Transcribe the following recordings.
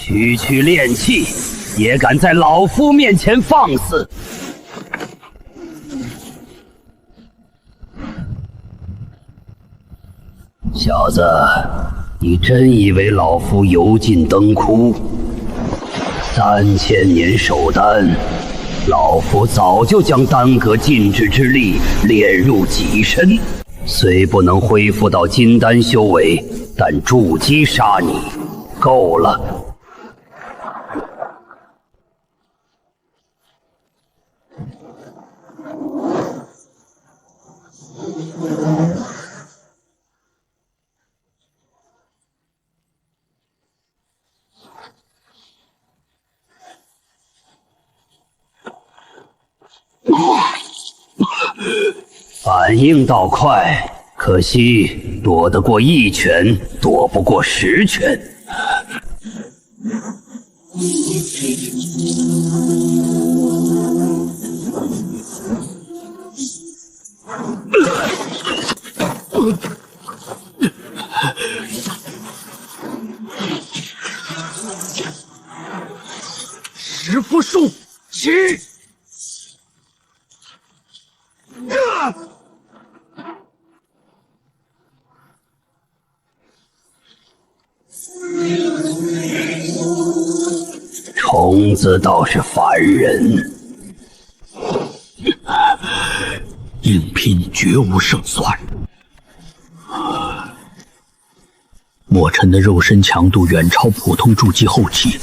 区练气，也敢在老夫面前放肆！小子，你真以为老夫油尽灯枯？3000年守丹，老夫早就将丹阁禁制之力炼入己身，虽不能恢复到金丹修为，但筑基杀你，够了。反应倒快，可惜躲得过1拳，躲不过10拳。石佛术起！虫子倒是烦人，硬拼绝无胜算。墨尘的肉身强度远超普通筑基后期，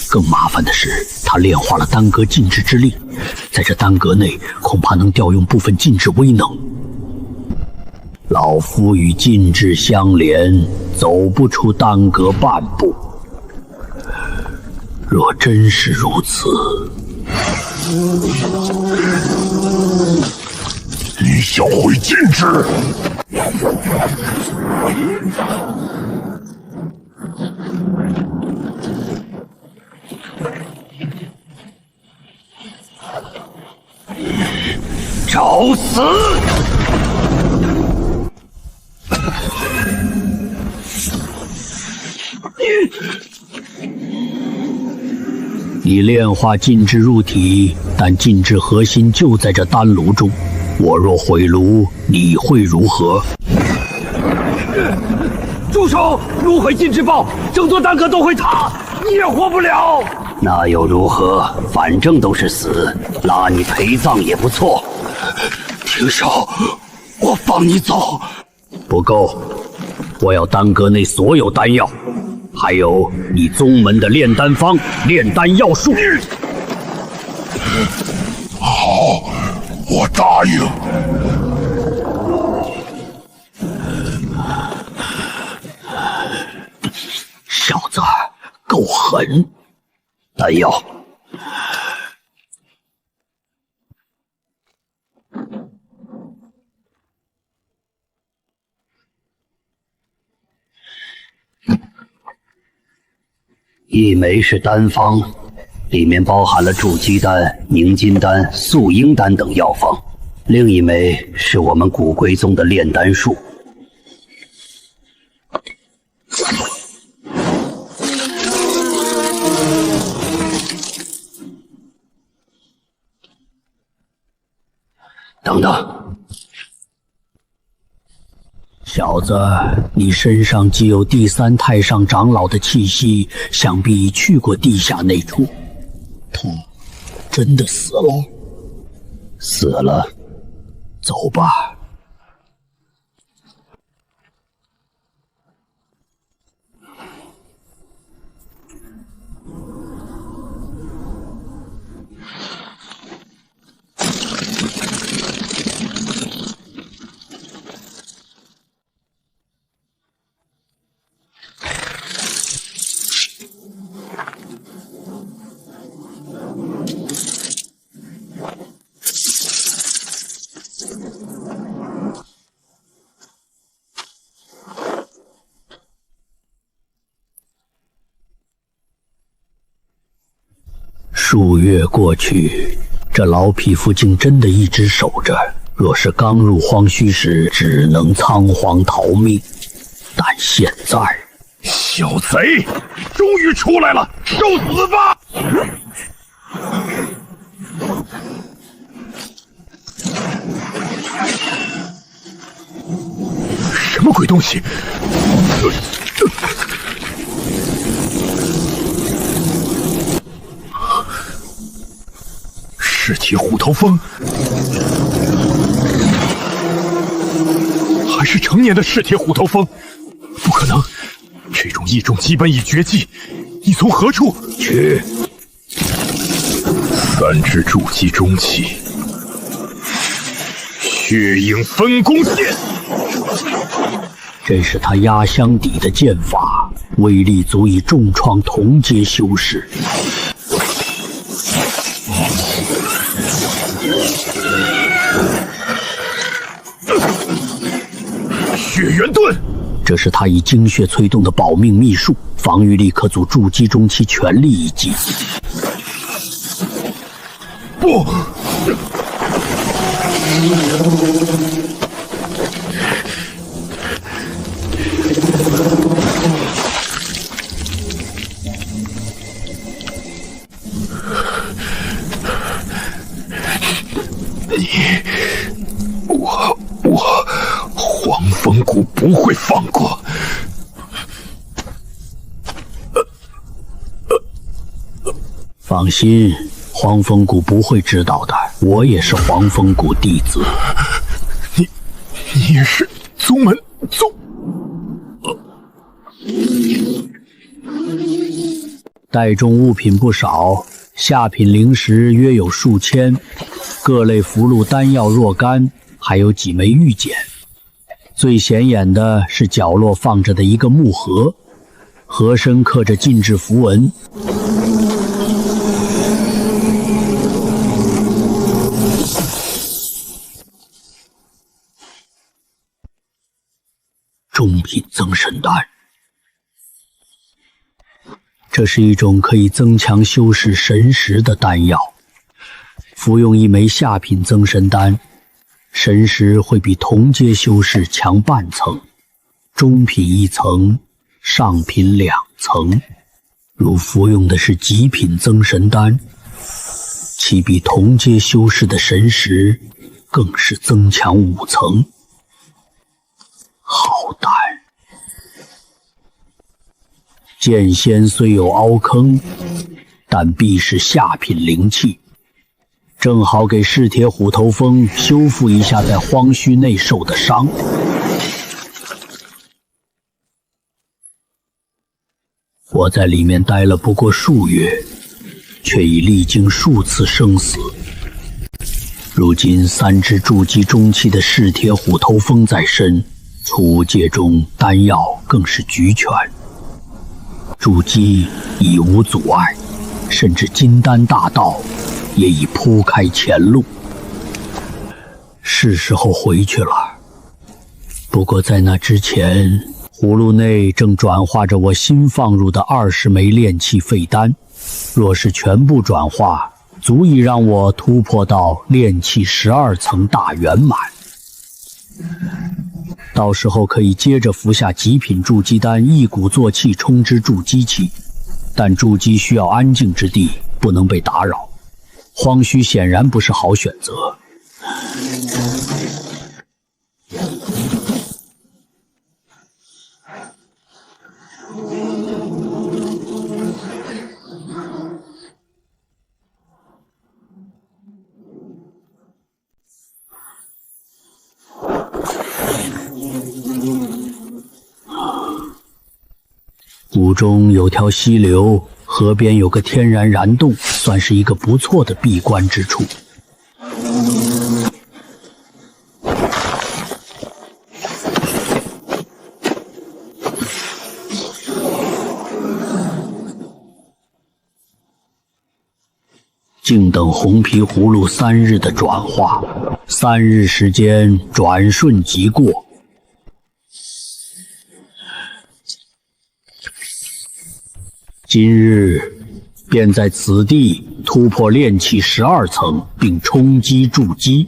更麻烦的是，他炼化了丹阁禁制之力，在这丹阁内恐怕能调用部分禁制威能。老夫与禁制相连，走不出丹阁半步。若真是如此，你销毁禁制！找死！你炼化禁制入体，但禁制核心就在这丹炉中。我若毁炉，你会如何？住手！如毁禁制爆，整座丹阁都会塌，你也活不了。那又如何？反正都是死，拉你陪葬也不错。停手！我放你走。不够，我要丹阁内所有丹药，还有你宗门的炼丹方、炼丹药术。好，我答应。小子，够狠！丹药。一枚是丹方，里面包含了筑基丹、凝金丹、素英丹等药方；另一枚是我们古归宗的炼丹术。等等，小子，你身上既有第3太上长老的气息，想必已去过地下那处。他真的死了？死了。走吧。数月过去，这老匹夫竟真的一直守着。若是刚入荒墟时，只能仓皇逃命。但现在，小贼，终于出来了，受死吧！什么鬼东西？尸体虎头蜂，还是成年的尸体虎头蜂？不可能！这种异种基本已绝迹，你从何处？去3只筑基中期，血影分弓箭。这是他压箱底的剑法，威力足以重创同阶修士。血元盾，这是他以精血催动的保命秘术，防御力可阻筑基中期全力一击。不！我黄风谷不会放过。放心，黄风谷不会知道的，我也是黄风谷弟子。你也是宗门宗？袋中物品不少，下品灵石约有数千，各类符箓丹药若干，还有几枚玉简。最显眼的是角落放着的一个木盒，盒身刻着禁制符文。中品增神丹，这是一种可以增强修士神识的丹药。服用一枚下品增神丹，神识会比同阶修士强半层，中品1层，上品2层。如服用的是极品增神丹，其比同阶修士的神识更是增强5层。好丹！剑仙虽有凹坑，但必是下品灵气，正好给噬铁虎头蜂修复一下在荒墟内受的伤。我在里面待了不过数月，却已历经数次生死。如今3只筑基中期的噬铁虎头蜂在身，储物界中丹药更是俱全，筑基已无阻碍，甚至金丹大道也已铺开前路。是时候回去了，不过在那之前，葫芦内正转化着我新放入的20枚炼气废丹，若是全部转化，足以让我突破到炼气12层大圆满。到时候可以接着服下极品筑基丹，一鼓作气冲之筑基期。但筑基需要安静之地，不能被打扰。荒墟显然不是好选择。谷中有条溪流，河边有个天然燃洞，算是一个不错的闭关之处。静等红皮葫芦3日的转化，3日时间转瞬即过。今日便在此地突破炼气12层，并冲击筑基。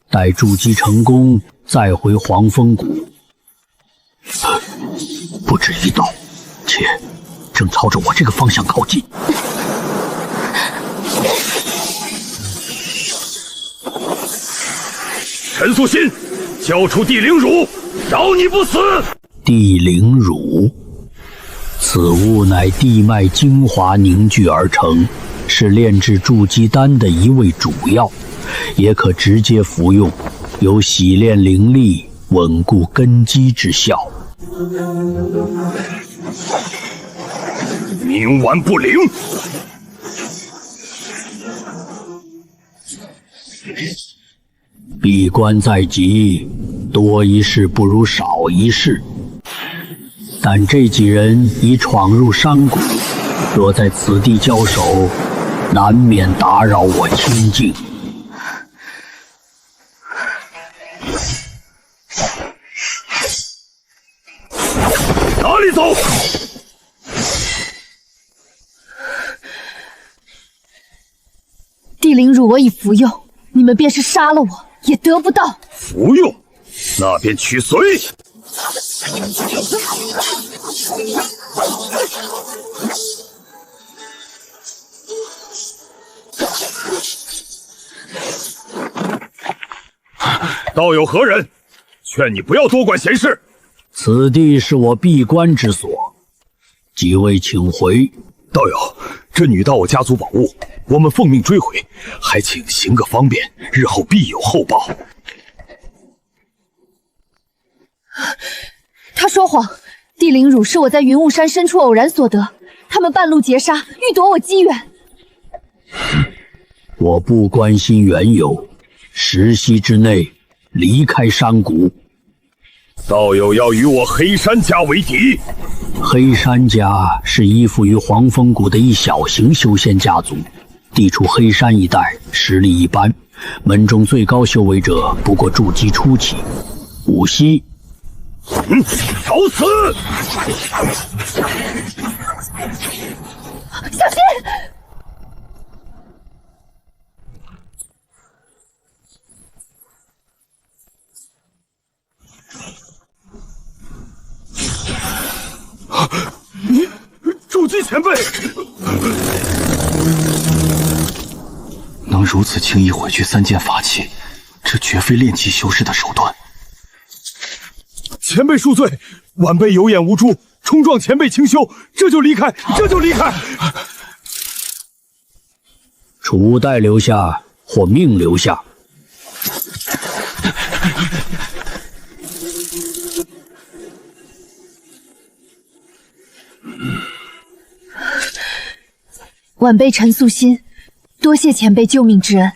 待筑基成功，再回黄风谷。不止一道，且正朝着我这个方向靠近。陈素心，交出地灵乳，饶你不死！地灵乳，此物乃地脉精华凝聚而成，是炼制筑基丹的一味主药，也可直接服用，有洗炼灵力、稳固根基之效。冥顽不灵！闭关在即，多一事不如少一事。但这几人已闯入山谷，若在此地交手，难免打扰我清静。哪里走？地灵乳我已服用，你们便是杀了我也得不到。服用，那便取随。道友何人？劝你不要多管闲事。此地是我闭关之所，几位请回。道友，这女道我家族宝物，我们奉命追回，还请行个方便，日后必有厚报。他说谎，地灵乳是我在云雾山深处偶然所得，他们半路劫杀，欲夺我机缘。我不关心缘由，10息之内离开山谷。道友要与我黑山家为敌。黑山家是依附于黄风谷的一小型修仙家族，地处黑山一带，实力一般，门中最高修为者不过筑基初期。5息。找死！小心！筑基前辈，能如此轻易毁去3件法器，这绝非炼气修士的手段。前辈恕罪，晚辈有眼无珠，冲撞前辈清修，这就离开，这就离开。楚代留下，或命留下。晚辈陈素心，多谢前辈救命之恩。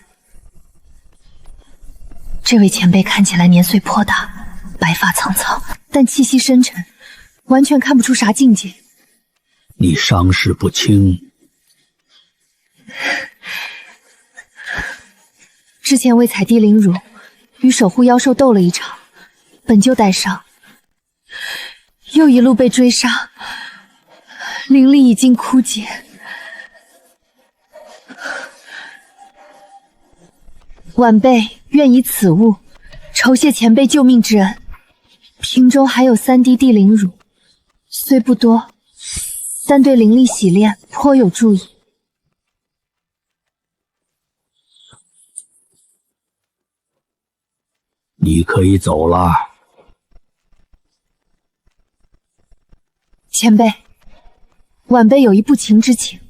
这位前辈看起来年岁颇大，白发苍苍，但气息深沉，完全看不出啥境界。你伤势不轻。之前为采地灵乳，与守护妖兽斗了一场，本就带伤，又一路被追杀，灵力已经枯竭。晚辈愿以此物酬谢前辈救命之恩。瓶中还有3滴地灵乳，虽不多，但对灵力洗炼颇有助益。你可以走了。前辈，晚辈有一不情之请。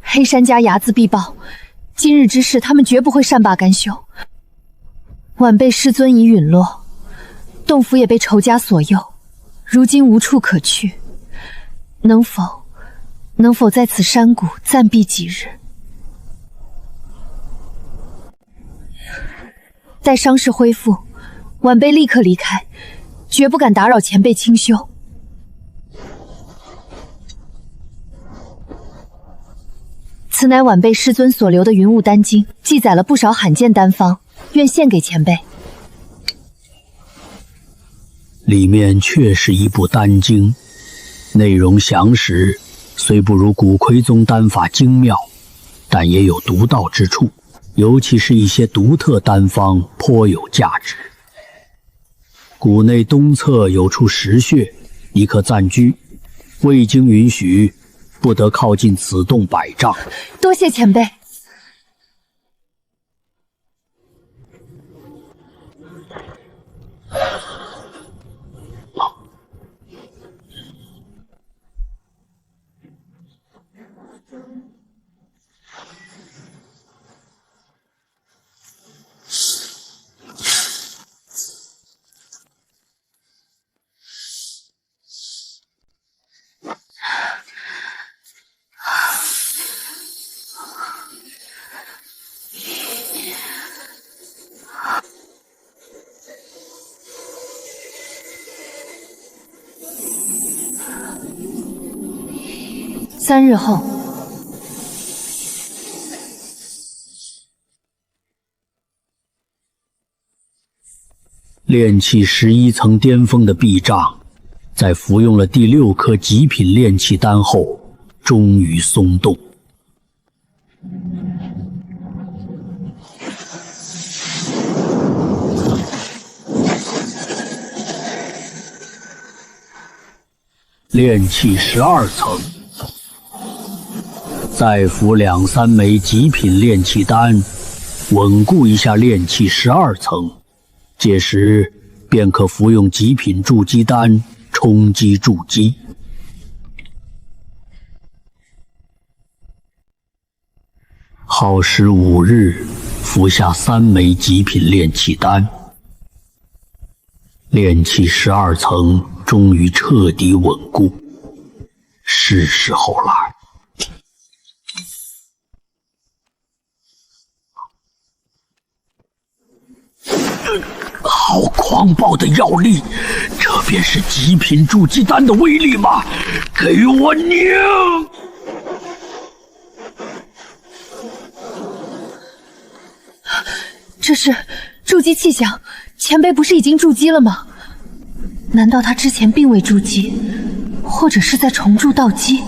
黑山家睚眦必报，今日之事他们绝不会善罢甘休。晚辈师尊已陨落，洞府也被仇家所诱，如今无处可去，能否在此山谷暂避几日？待伤势恢复，晚辈立刻离开，绝不敢打扰前辈清修。此乃晚辈师尊所留的云雾丹经，记载了不少罕见丹方，愿献给前辈。里面确是一部丹经，内容详实，虽不如古魁宗丹法精妙，但也有独到之处，尤其是一些独特丹方颇有价值。谷内东侧有处石穴，你可暂居，未经允许，不得靠近此洞100丈。多谢前辈。3日后，炼气11层巅峰的壁障，在服用了第6颗极品炼气丹后，终于松动。炼气12层。再服2、3枚极品炼气丹，稳固一下炼气12层，届时便可服用极品筑基丹冲击筑基。耗时5日，服下3枚极品炼气丹，炼气12层终于彻底稳固，是时候了。好狂暴的药力，这便是极品筑基丹的威力吗？给我拧！这是筑基气象，前辈不是已经筑基了吗？难道他之前并未筑基，或者是在重筑道基？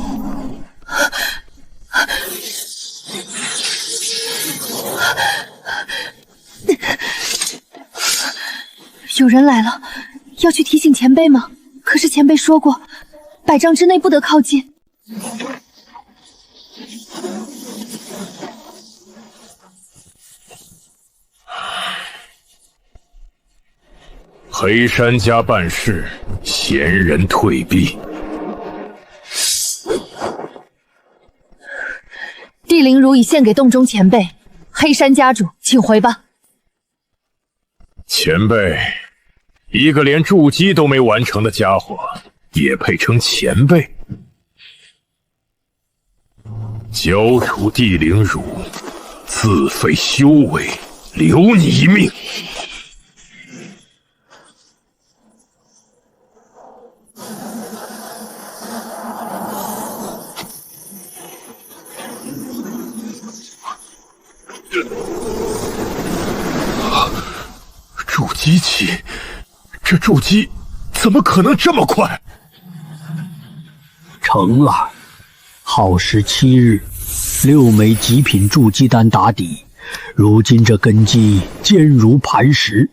有人来了，要去提醒前辈吗？可是前辈说过，100丈之内不得靠近。黑山家办事，闲人退避。帝灵如已献给洞中前辈，黑山家主，请回吧。前辈，一个连筑基都没完成的家伙，也配称前辈？交出帝灵乳，自废修为，留你一命。筑基期，这筑基怎么可能这么快？成了，耗时7日，6枚极品筑基丹打底，如今这根基坚如磐石，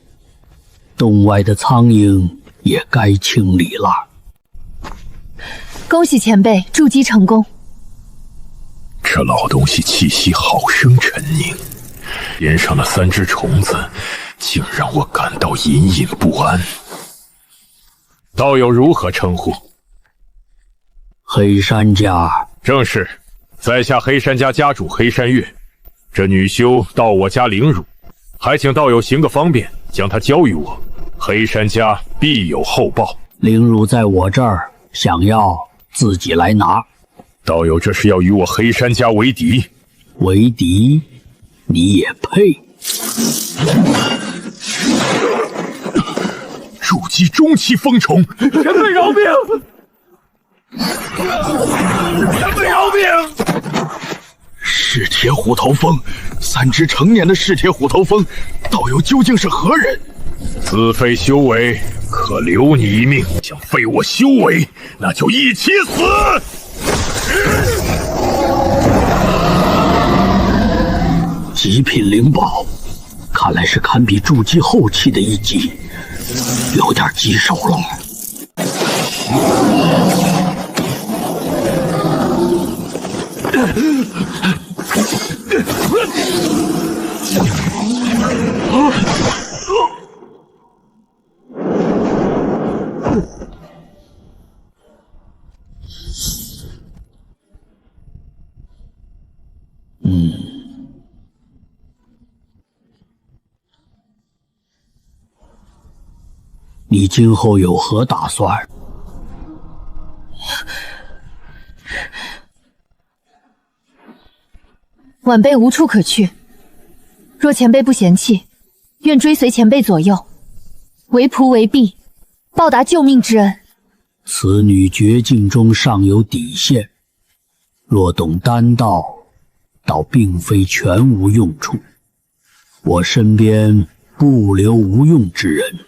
洞外的苍蝇也该清理了。恭喜前辈筑基成功。这老东西气息好生沉凝，脸上的3只虫子竟让我感到隐隐不安。道友如何称呼？黑山家。正是，在下黑山家家主黑山月。这女修到我家凌辱，还请道友行个方便，将她交于我，黑山家必有厚报。凌辱在我这儿，想要自己来拿。道友这是要与我黑山家为敌？为敌？你也配？筑基中期封虫，前辈饶命！前辈饶命！噬铁虎头蜂，3只成年的噬铁虎头蜂，道友究竟是何人？自废修为，可留你一命；想废我修为，那就一起死！极品灵宝，看来是堪比筑基后期的一击。有点棘手了。你今后有何打算？晚辈无处可去，若前辈不嫌弃，愿追随前辈左右，为仆为婢，报答救命之恩。此女绝境中尚有底线，若懂丹道，倒并非全无用处。我身边不留无用之人。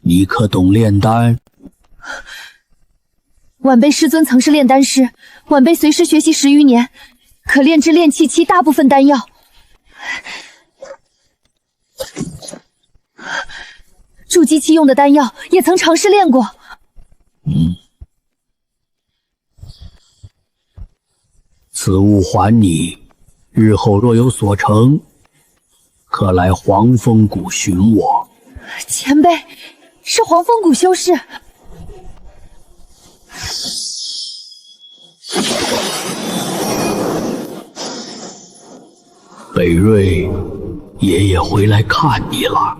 你可懂炼丹？晚辈师尊曾是炼丹师，晚辈随师学习10余年，可炼制炼气期大部分丹药。筑基期用的丹药也曾尝试炼过。此物还你，日后若有所成，可来黄风谷寻我。前辈是黄风谷修士。北瑞，爷爷回来看你了。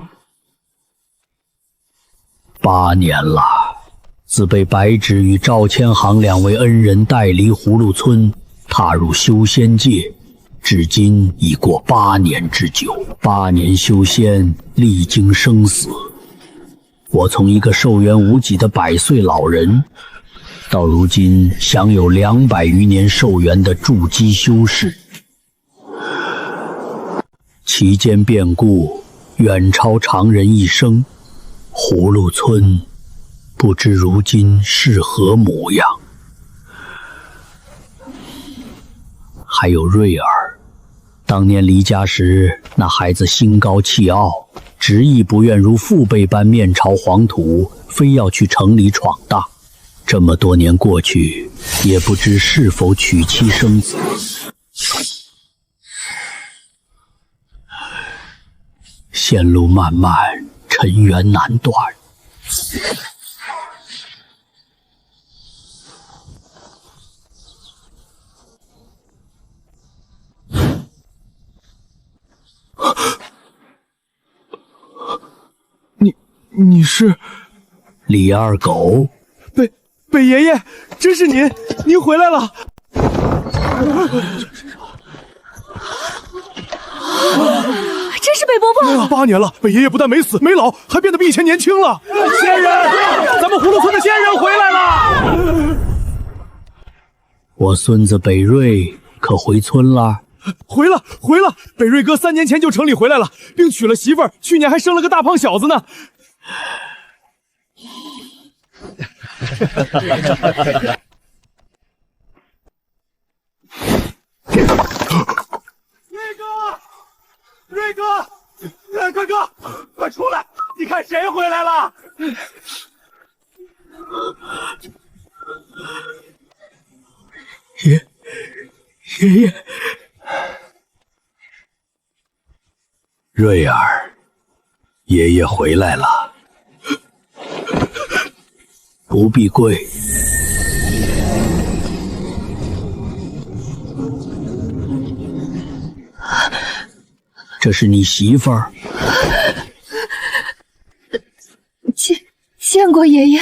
8年了，自被白芷与赵千行2位恩人带离葫芦村，踏入修仙界，至今已过8年之久。8年修仙，历经生死。我从一个寿元无几的100岁老人，到如今享有200余年寿元的筑基修士。其间变故远超常人一生，葫芦村不知如今是何模样。还有瑞儿，当年离家时，那孩子心高气傲，执意不愿如父辈般面朝黄土，非要去城里闯荡。这么多年过去，也不知是否娶妻生子。线路漫漫，尘缘难断。你是李二狗？北爷爷，真是您回来了！真是北伯伯！8年了，北爷爷不但没死没老，还变得比以前年轻了。仙人，咱们葫芦村的仙人回来了！我孙子北瑞可回村了？回了。北瑞哥3年前就城里回来了，并娶了媳妇儿，去年还生了个大胖小子呢。瑞哥，快哥，快出来！你看谁回来了？爷爷，瑞儿，爷爷回来了，不必跪。这是你媳妇儿。见过爷爷。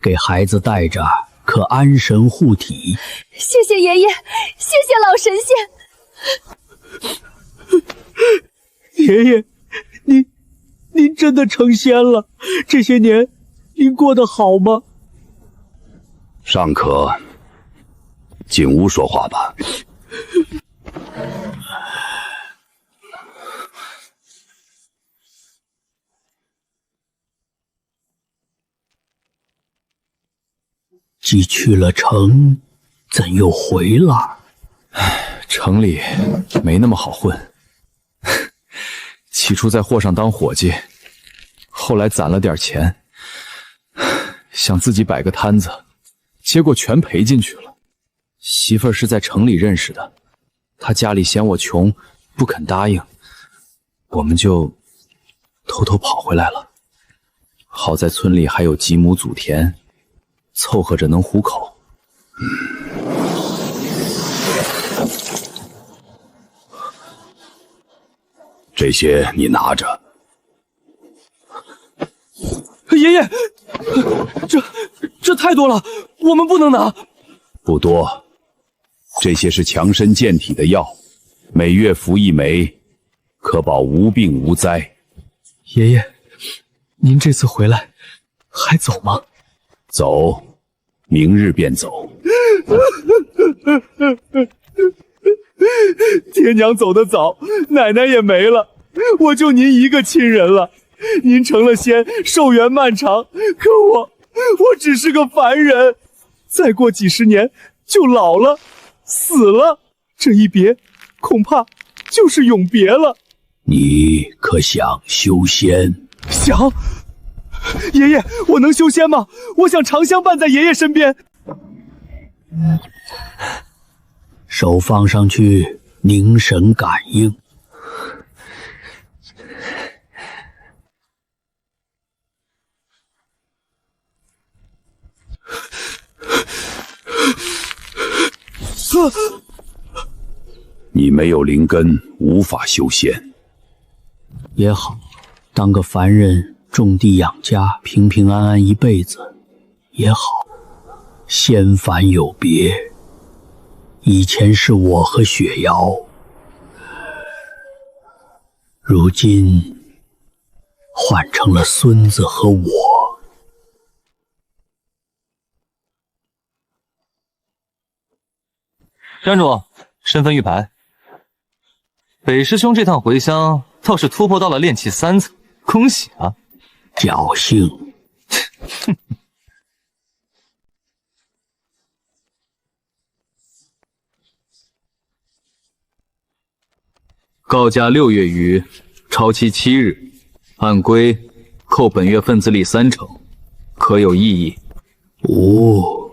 给孩子带着，可安神护体。谢谢爷爷，谢谢老神仙。爷爷，您真的成仙了？这些年您过得好吗？尚可，进屋说话吧。既去了城，怎又回了？城里没那么好混。起初在货上当伙计，后来攒了点钱，想自己摆个摊子，结果全赔进去了。媳妇儿是在城里认识的，她家里嫌我穷，不肯答应，我们就偷偷跑回来了。好在村里还有几亩祖田，凑合着能糊口。这些你拿着。爷爷，这太多了，我们不能拿。不多，这些是强身健体的药，每月服1枚，可保无病无灾。爷爷，您这次回来还走吗？走，明日便走。爹娘走得早，奶奶也没了，我就您一个亲人了。您成了仙，寿元漫长，可我只是个凡人，再过几十年就老了，死了，这一别，恐怕就是永别了。你可想修仙？想，爷爷，我能修仙吗？我想长相伴在爷爷身边。手放上去，凝神感应。你没有灵根，无法修仙。也好，当个凡人，种地养家，平平安安一辈子也好。仙凡有别，以前是我和雪瑶，如今换成了孙子和我。山主，身份玉牌。北师兄这趟回乡倒是突破到了炼气3层，恭喜啊！侥幸。告假6月余，超期7日，按规扣本月份子利3成，可有异议？无。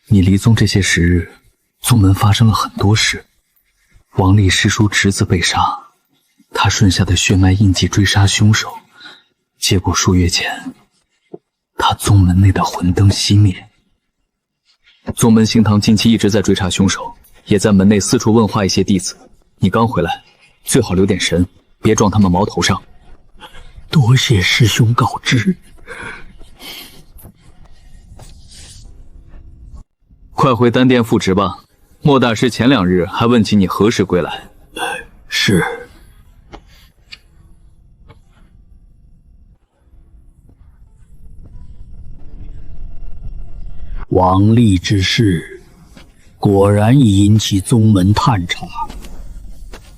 你离宗这些时日，宗门发生了很多事。王立师叔侄子被杀，他顺下的血脉印记追杀凶手，结果数月前，他宗门内的魂灯熄灭。宗门行堂近期一直在追查凶手，也在门内四处问话一些弟子。你刚回来，最好留点神，别撞他们矛头上。多谢师兄告知。快回丹殿复职吧。莫大师前2日还问起你何时归来。是。王立之事，果然已引起宗门探查。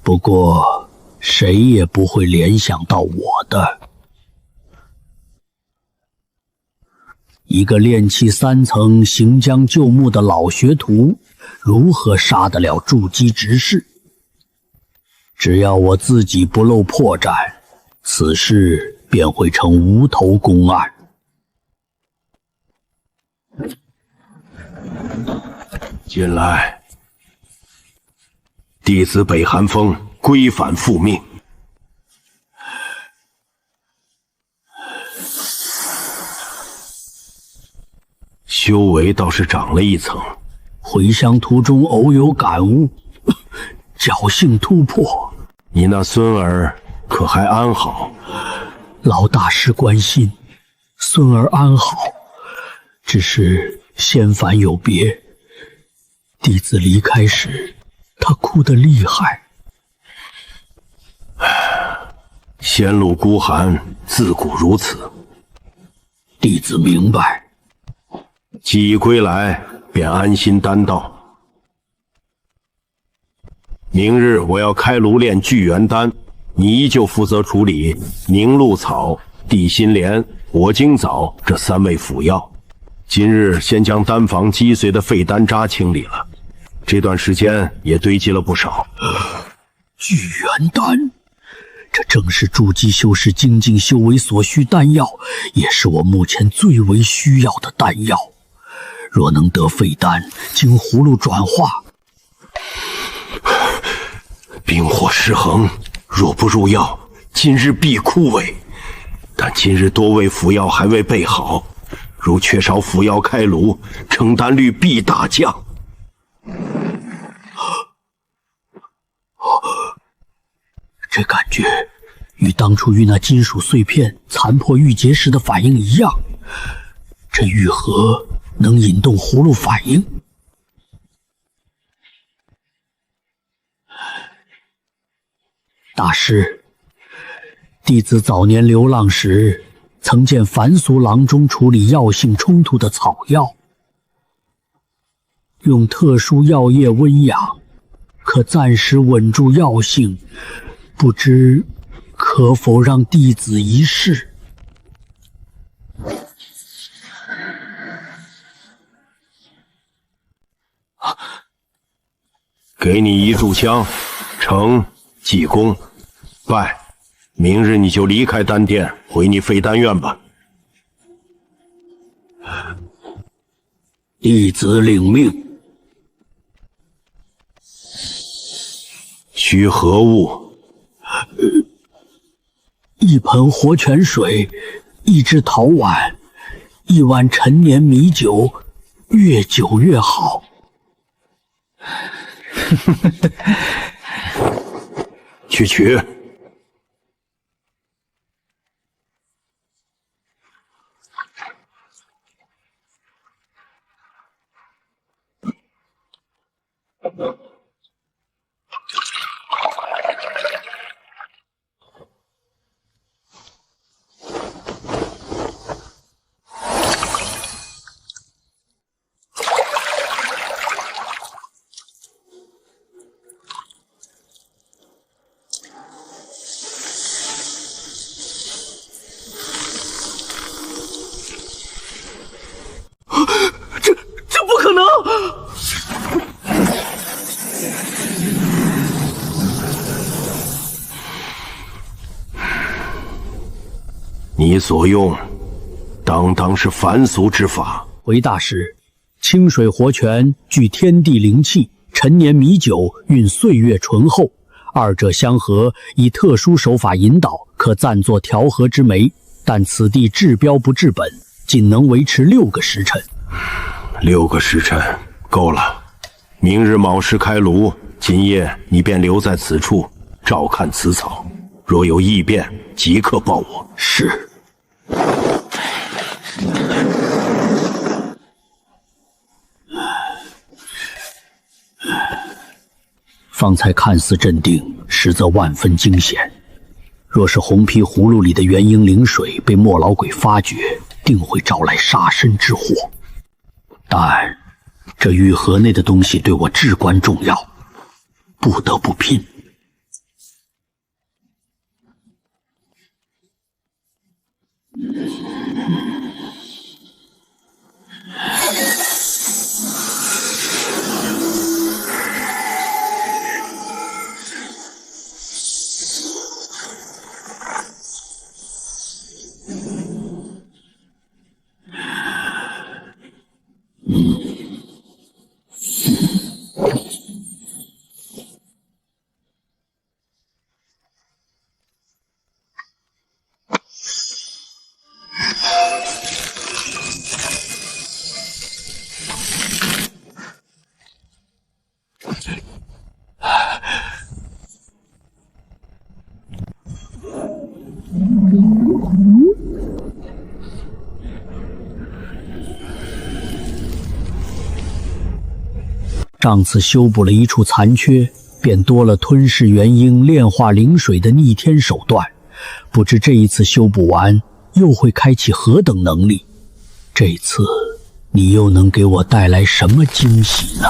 不过，谁也不会联想到我的。一个炼气3层、行将就木的老学徒，如何杀得了筑基执事？只要我自己不露破绽，此事便会成无头公案。进来，弟子北寒风归返复命。修为倒是长了1层。回乡途中偶有感悟，侥幸突破。你那孙儿可还安好？劳大师关心，孙儿安好，只是仙凡有别。弟子离开时，他哭得厉害。仙路孤寒，自古如此。弟子明白。既已归来，便安心丹道。明日我要开炉炼聚元丹，你依旧负责处理凝露草、地心莲、活精藻这3味辅药。今日先将丹房积碎的废丹渣清理了，这段时间也堆积了不少。聚元丹，这正是筑基修士精进修为所需丹药，也是我目前最为需要的丹药。若能得废丹，经葫芦转化，冰火失衡，若不入药，今日必枯萎。但今日多味辅药还未备好，如缺少辅药开炉，成丹率必大降。这感觉与当初遇那金属碎片残破玉洁时的反应一样。这玉盒能引动葫芦反应。大师，弟子早年流浪时，曾见凡俗郎中处理药性冲突的草药，用特殊药液温养，可暂时稳住药性，不知可否让弟子一试？给你一炷香，成济公，拜。明日你就离开丹殿，回你废丹院吧。弟子领命。需何物？一盆活泉水，1只陶碗，1碗陈年米酒，越久越好。去取。这不可能！你所用，当是凡俗之法。回大师，清水活泉具天地灵气，陈年米酒蕴岁月醇厚，二者相合，以特殊手法引导，可暂作调和之媒。但此地治标不治本，仅能维持6个时辰。6个时辰够了。明日卯时开炉，今夜你便留在此处，照看此草。若有异变，即刻报我。是。方才看似镇定，实则万分惊险。若是红皮葫芦里的元婴灵水被莫老鬼发觉，定会招来杀身之祸。但这玉盒内的东西对我至关重要，不得不拼。上次修补了一处残缺，便多了吞噬元婴、炼化灵水的逆天手段。不知这一次修补完，又会开启何等能力？这次你又能给我带来什么惊喜呢？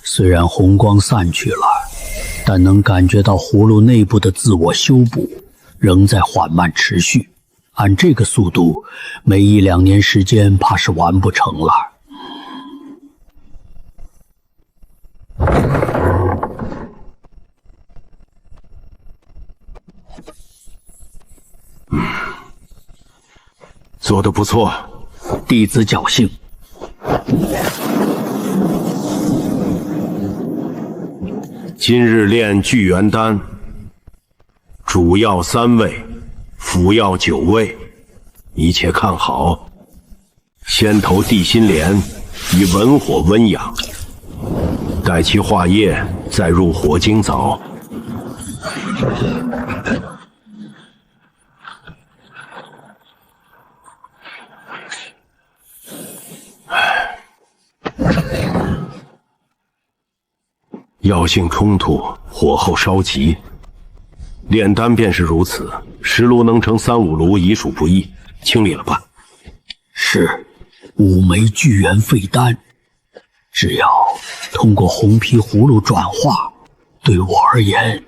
虽然红光散去了，但能感觉到葫芦内部的自我修补仍在缓慢持续。按这个速度，没1-2年时间，怕是完不成了。做得不错，弟子侥幸。今日炼聚元丹，主要3味，辅药9味，一切看好。先投地心莲，以文火温养，待其化液，再入火晶藻。药性冲突，火候稍急。炼丹便是如此，10炉能成3-5炉已属不易，清理了吧。是5枚聚元废丹，只要通过红皮葫芦转化，对我而言，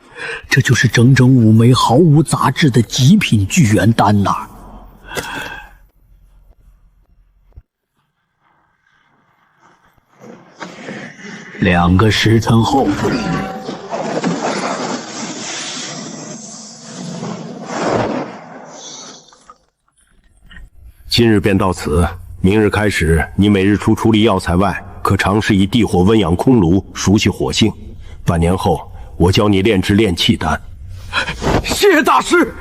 这就是整整5枚毫无杂质的极品聚元丹呐。2个时辰后，今日便到此，明日开始，你每日除处理药材外，可尝试以地火温养空炉，熟悉火性。半年后，我教你炼制炼气丹。谢谢大师。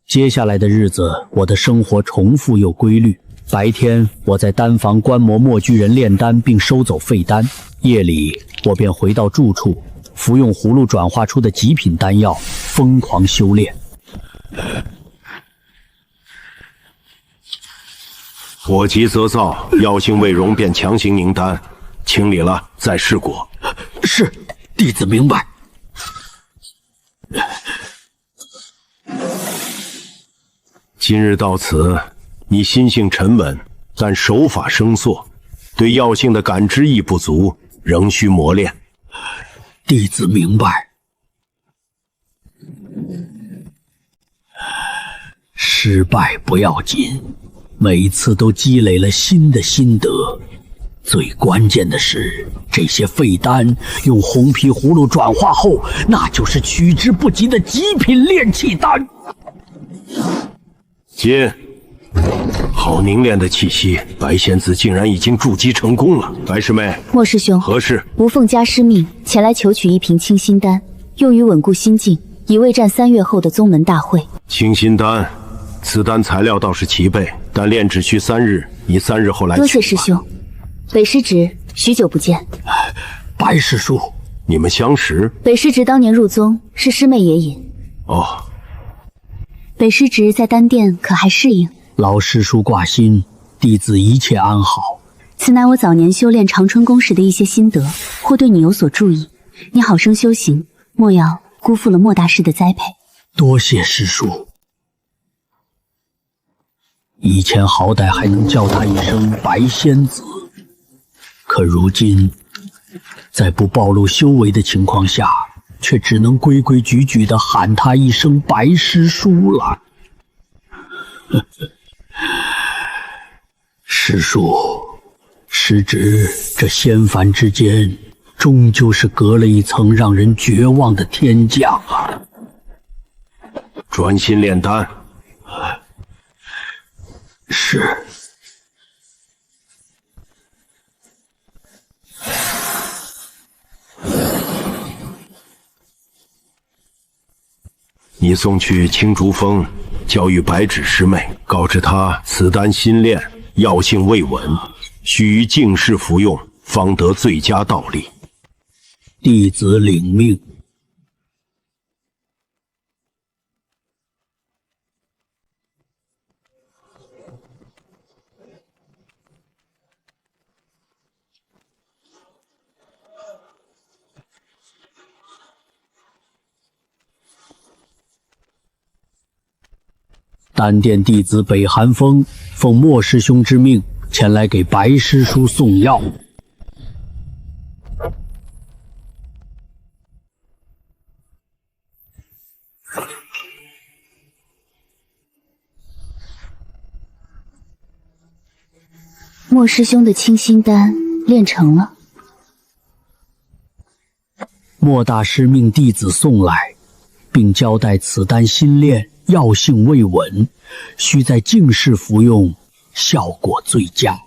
接下来的日子，我的生活重复又规律。白天，我在丹房观摩墨巨人炼丹并收走废丹；夜里，我便回到住处，服用葫芦转化出的极品丹药，疯狂修炼。火急则燥，药性未溶便强行凝丹，清理了再试过。是，弟子明白。今日到此，你心性沉稳，但手法生涩，对药性的感知亦不足，仍需磨练。弟子明白。失败不要紧，每次都积累了新的心得。最关键的是，这些废丹用红皮葫芦转化后，那就是取之不尽的极品炼气丹。金，好凝练的气息，白仙子竟然已经筑基成功了。白师妹，莫师兄，何事？吾奉家师命前来求取一瓶清心丹，用于稳固心境，以备战3月后的宗门大会。清心丹，此丹材料倒是齐备，但炼制需3日，你3日后来取。多谢师兄。北师侄，许久不见。白师叔，你们相识？北师侄当年入宗是师妹野引。哦。北师侄在丹殿可还适应？老师叔挂心，弟子一切安好。此乃我早年修炼长春宫时的一些心得，或对你有所注意。你好生修行，莫要辜负了莫大师的栽培。多谢师叔。以前好歹还能叫他一声白仙子，可如今在不暴露修为的情况下，却只能规规矩矩地喊他一声白师叔了。师叔，师侄这仙凡之间，终究是隔了一层让人绝望的天降啊！专心炼丹。是。你送去青竹峰，教育白芷师妹，告知她此丹新炼，药性未稳，需于静室服用，方得最佳道力。弟子领命。丹殿弟子北寒风奉莫师兄之命前来给白师叔送药。莫师兄的清心丹炼成了。莫大师命弟子送来，并交代此丹新炼，药性未稳，需在静室服用，效果最佳。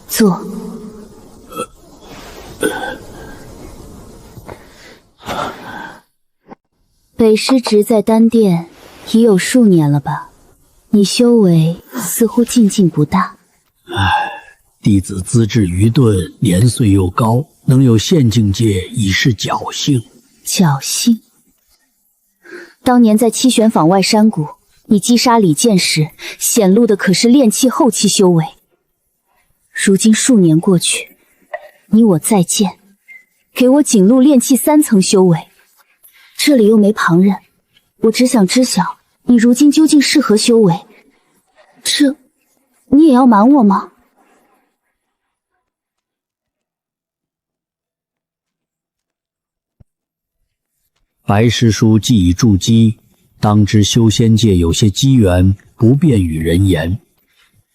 坐。北师侄在丹殿已有数年了吧？你修为似乎进不大。弟子资质愚钝，年岁又高，能有现境界已是侥幸。侥幸？当年在七玄坊外山谷，你击杀李健时，显露的可是炼气后期修为。如今数年过去，你我再见，给我仅露炼气3层修为。这里又没旁人，我只想知晓你如今究竟是何修为。这，你也要瞒我吗？白师叔既已筑基，当知修仙界有些机缘不便与人言。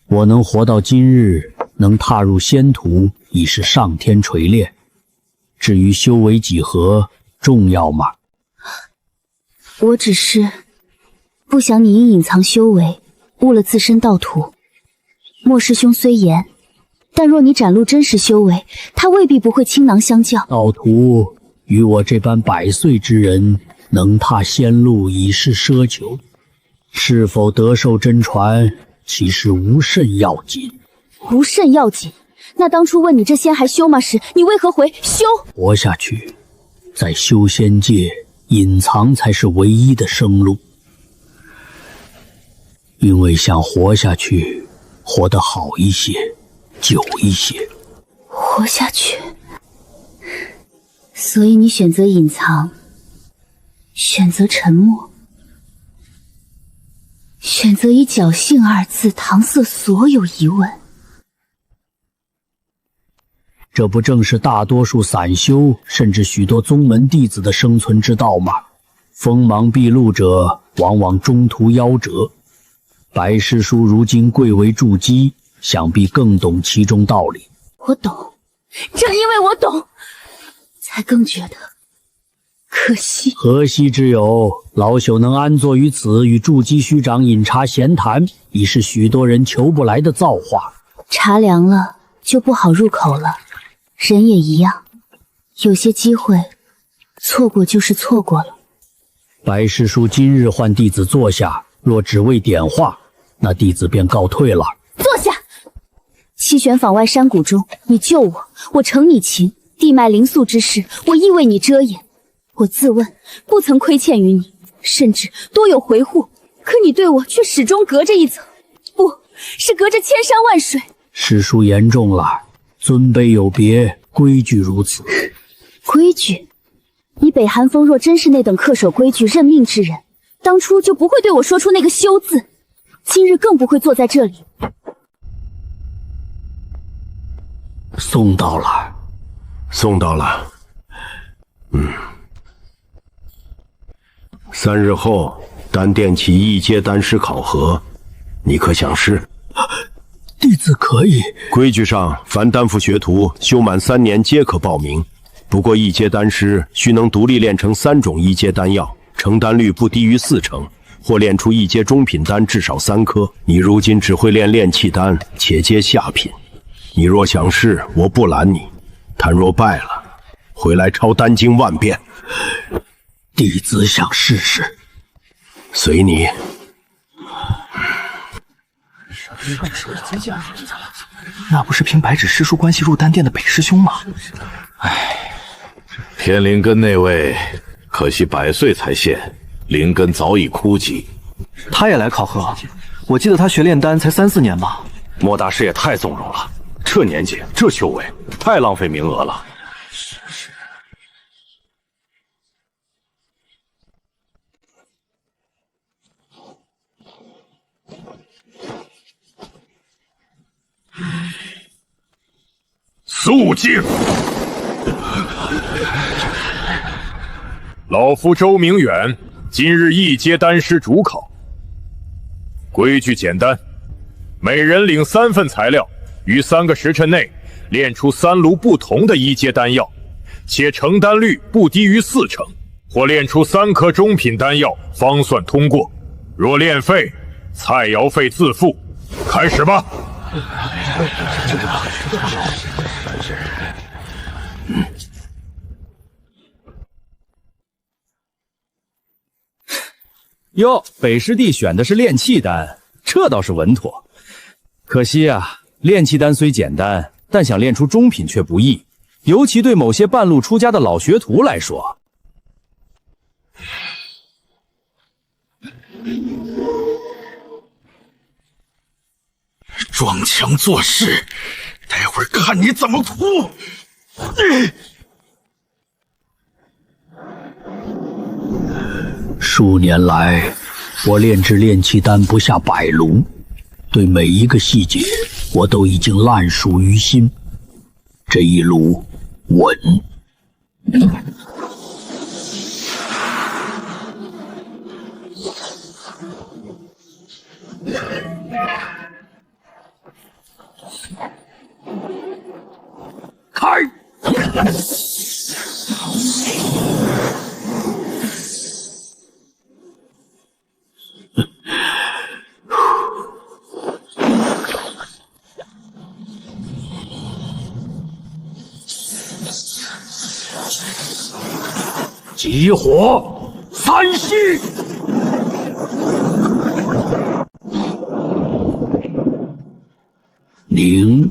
我能活到今日，能踏入仙途，已是上天垂怜。至于修为几何，重要吗？我只是不想你因隐藏修为，误了自身道途。莫师兄虽言，但若你展露真实修为，他未必不会倾囊相教。道途与我这般100岁之人，能踏仙路已是奢求。是否得受真传，其实无甚要紧。无甚要紧？那当初问你这仙还修吗时，你为何回修？活下去，在修仙界隐藏才是唯一的生路。因为想活下去，活得好一些，久一些。活下去，所以你选择隐藏，选择沉默，选择以侥幸2字搪塞所有疑问。这不正是大多数散修，甚至许多宗门弟子的生存之道吗？锋芒毕露者，往往中途夭折。白师叔如今贵为筑基，想必更懂其中道理。我懂，正因为我懂，才更觉得可惜。何惜之有？老朽能安坐于此，与筑基虚长饮茶闲谈，已是许多人求不来的造化。茶凉了，就不好入口了。人也一样，有些机会错过就是错过了。白师叔今日唤弟子坐下，若只为点化，那弟子便告退了。坐下。七玄坊外山谷中，你救我，我承你情，地脉灵素之事，我亦为你遮掩。我自问不曾亏欠于你，甚至多有回护，可你对我却始终隔着一层，不是隔着千山万水。师叔言重了，尊卑有别，规矩如此。规矩？你北寒风若真是那等恪守规矩认命之人，当初就不会对我说出那个休字，今日更不会坐在这里。送到了。送到了。3日后，丹殿起1阶丹师考核，你可想试？弟子可以。规矩上，凡丹府学徒修满3年皆可报名。不过1阶丹师须能独立炼成3种1阶丹药，成丹率不低于40%，或炼出1阶中品丹至少3颗。你如今只会炼气丹，且皆下品。你若想试，我不拦你。倘若败了，回来抄丹经万遍。弟子想试试。随你。那不是凭白纸师叔关系入丹殿的北师兄吗？天灵根那位，可惜100岁才现，灵根早已枯竭。他也来考核，我记得他学炼丹才3、4年吧。莫大师也太纵容了，这年纪这修为，太浪费名额了。肃静！老夫周明远今日一阶丹师主考。规矩简单，每人领3份材料，于3个时辰内炼出3炉不同的1阶丹药，且成丹率不低于40%，或炼出3颗中品丹药方算通过。若炼废，菜肴费自负。开始吧。哟，北师弟选的是炼气丹，这倒是稳妥。可惜啊，炼气丹虽简单，但想炼出中品却不易，尤其对某些半路出家的老学徒来说。装腔作势，待会儿看你怎么哭！数年来，我炼制炼气丹不下100炉，对每一个细节我都已经烂熟于心。这一炉稳。开！急火3息。凝。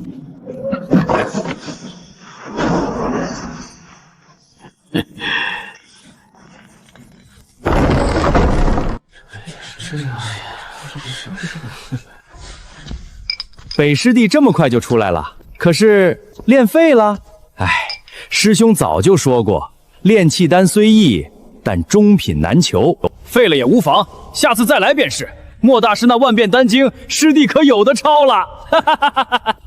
北师弟这么快就出来了，可是练废了。哎，师兄早就说过，炼气丹虽易，但中品难求，废了也无妨，下次再来便是。莫大师那万变丹经，师弟可有的抄了。哈哈哈哈哈！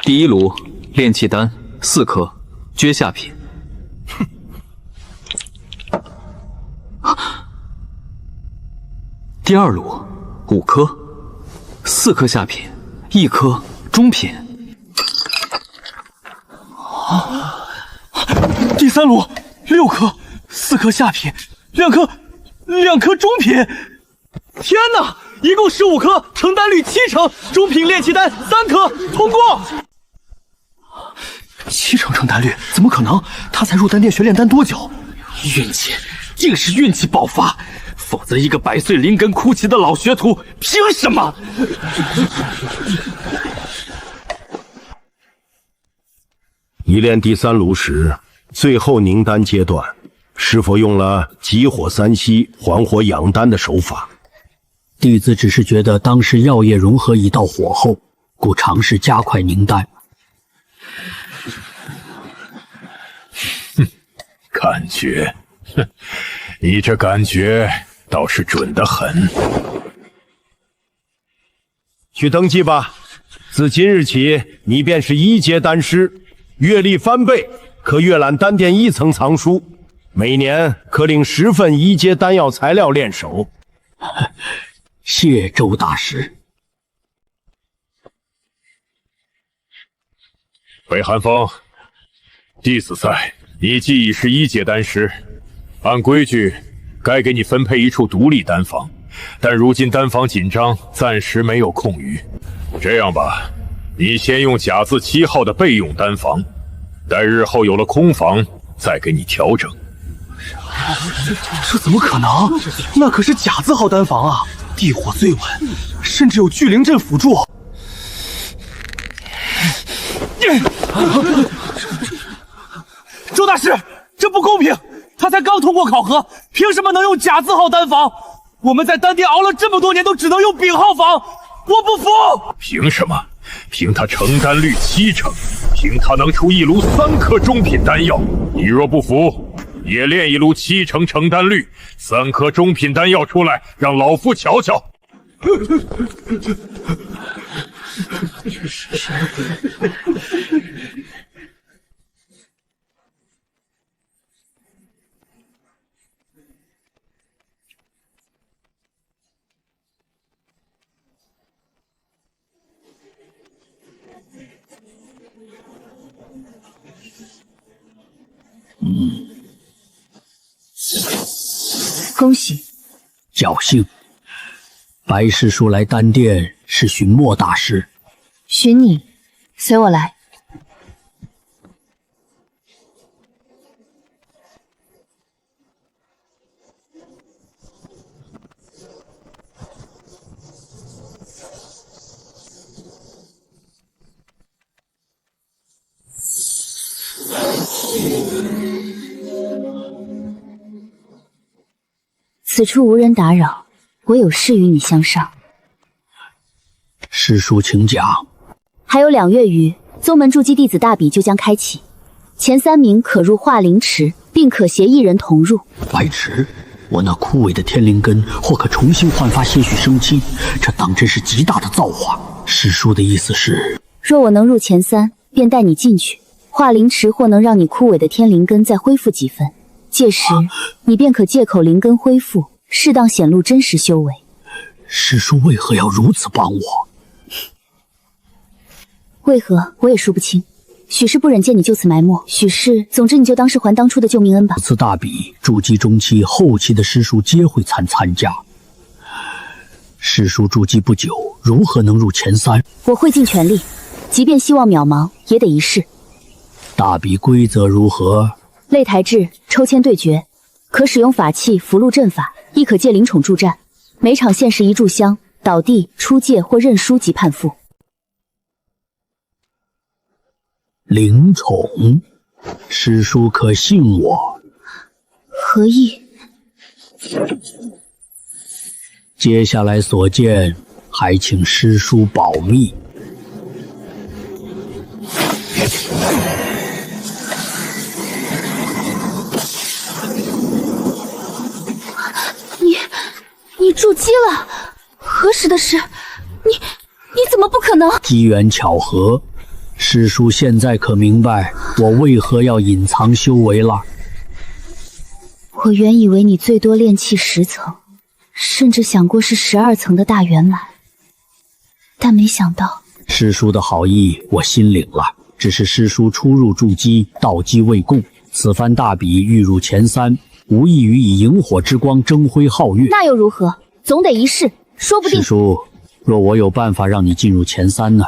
第1炉炼气丹4颗，绝下品。第2炉5颗，4颗下品，1颗中品。第3炉6颗，4颗下品，2颗中品。天哪，一共15颗，成丹率70%，中品炼气丹3颗，通过。70%成丹率，怎么可能？他才入丹殿学炼丹多久？运气，硬是运气爆发，否则一个100岁灵根枯竭的老学徒，凭什么？你练第3炉时，最后凝丹阶段，是否用了急火3息、还火养丹的手法？弟子只是觉得当时药液融合已到火候，故尝试加快凝丹。感觉，你这感觉倒是准得很。去登记吧，自今日起，你便是1阶丹师，阅历翻倍，可阅览丹殿1层藏书，每年可领10份1阶丹药材料练手。谢周大师。北寒风，弟子在，你既已是1阶丹师，按规矩该给你分配一处独立丹房，但如今丹房紧张，暂时没有空余。这样吧，你先用甲字7号的备用丹房，待日后有了空房再给你调整。这怎么可能？那可是假字号丹房啊，地火最稳，甚至有聚灵阵辅助。周大师，这不公平！他才刚通过考核，凭什么能用假字号丹房？我们在丹殿熬了这么多年，都只能用丙号房，我不服！凭什么？凭他成丹率70%，凭他能出1炉3颗中品丹药。你若不服，也炼1炉70%成丹率、3颗中品丹药出来，让老夫瞧瞧。恭喜！侥幸，白师叔来丹殿是寻莫大师。寻你，随我来。此处无人打扰，我有事与你相商。师叔请讲。还有2月余，宗门筑基弟子大比就将开启，前3名可入化灵池，并可携1人同入。白池，我那枯萎的天灵根或可重新焕发些许生机，这当真是极大的造化。师叔的意思是，若我能入前3，便带你进去，化灵池或能让你枯萎的天灵根再恢复几分。届时，你便可借口灵根恢复，适当显露真实修为。师叔为何要如此帮我？为何我也说不清。许是不忍见你就此埋没，许是……总之，你就当是还当初的救命恩吧。此大比筑基中期、后期的师叔皆会参加。师叔筑基不久，如何能入前3？我会尽全力，即便希望渺茫，也得一试。大比规则如何？擂台制，抽签对决，可使用法器、符箓阵法，亦可借灵宠助战。每场限时1炷香，倒地、出界或认输即判负。灵宠，师叔可信我？何意？接下来所见，还请师叔保密。你筑基了？何时的事？你怎么不可能？机缘巧合，师叔现在可明白我为何要隐藏修为了？我原以为你最多炼气10层，甚至想过是12层的大圆满，但没想到……师叔的好意我心领了，只是师叔初入筑基，道基未共，此番大比欲入前3，无异于以萤火之光争辉皓月。那又如何？总得一试，说不定……师叔，若我有办法让你进入前3呢？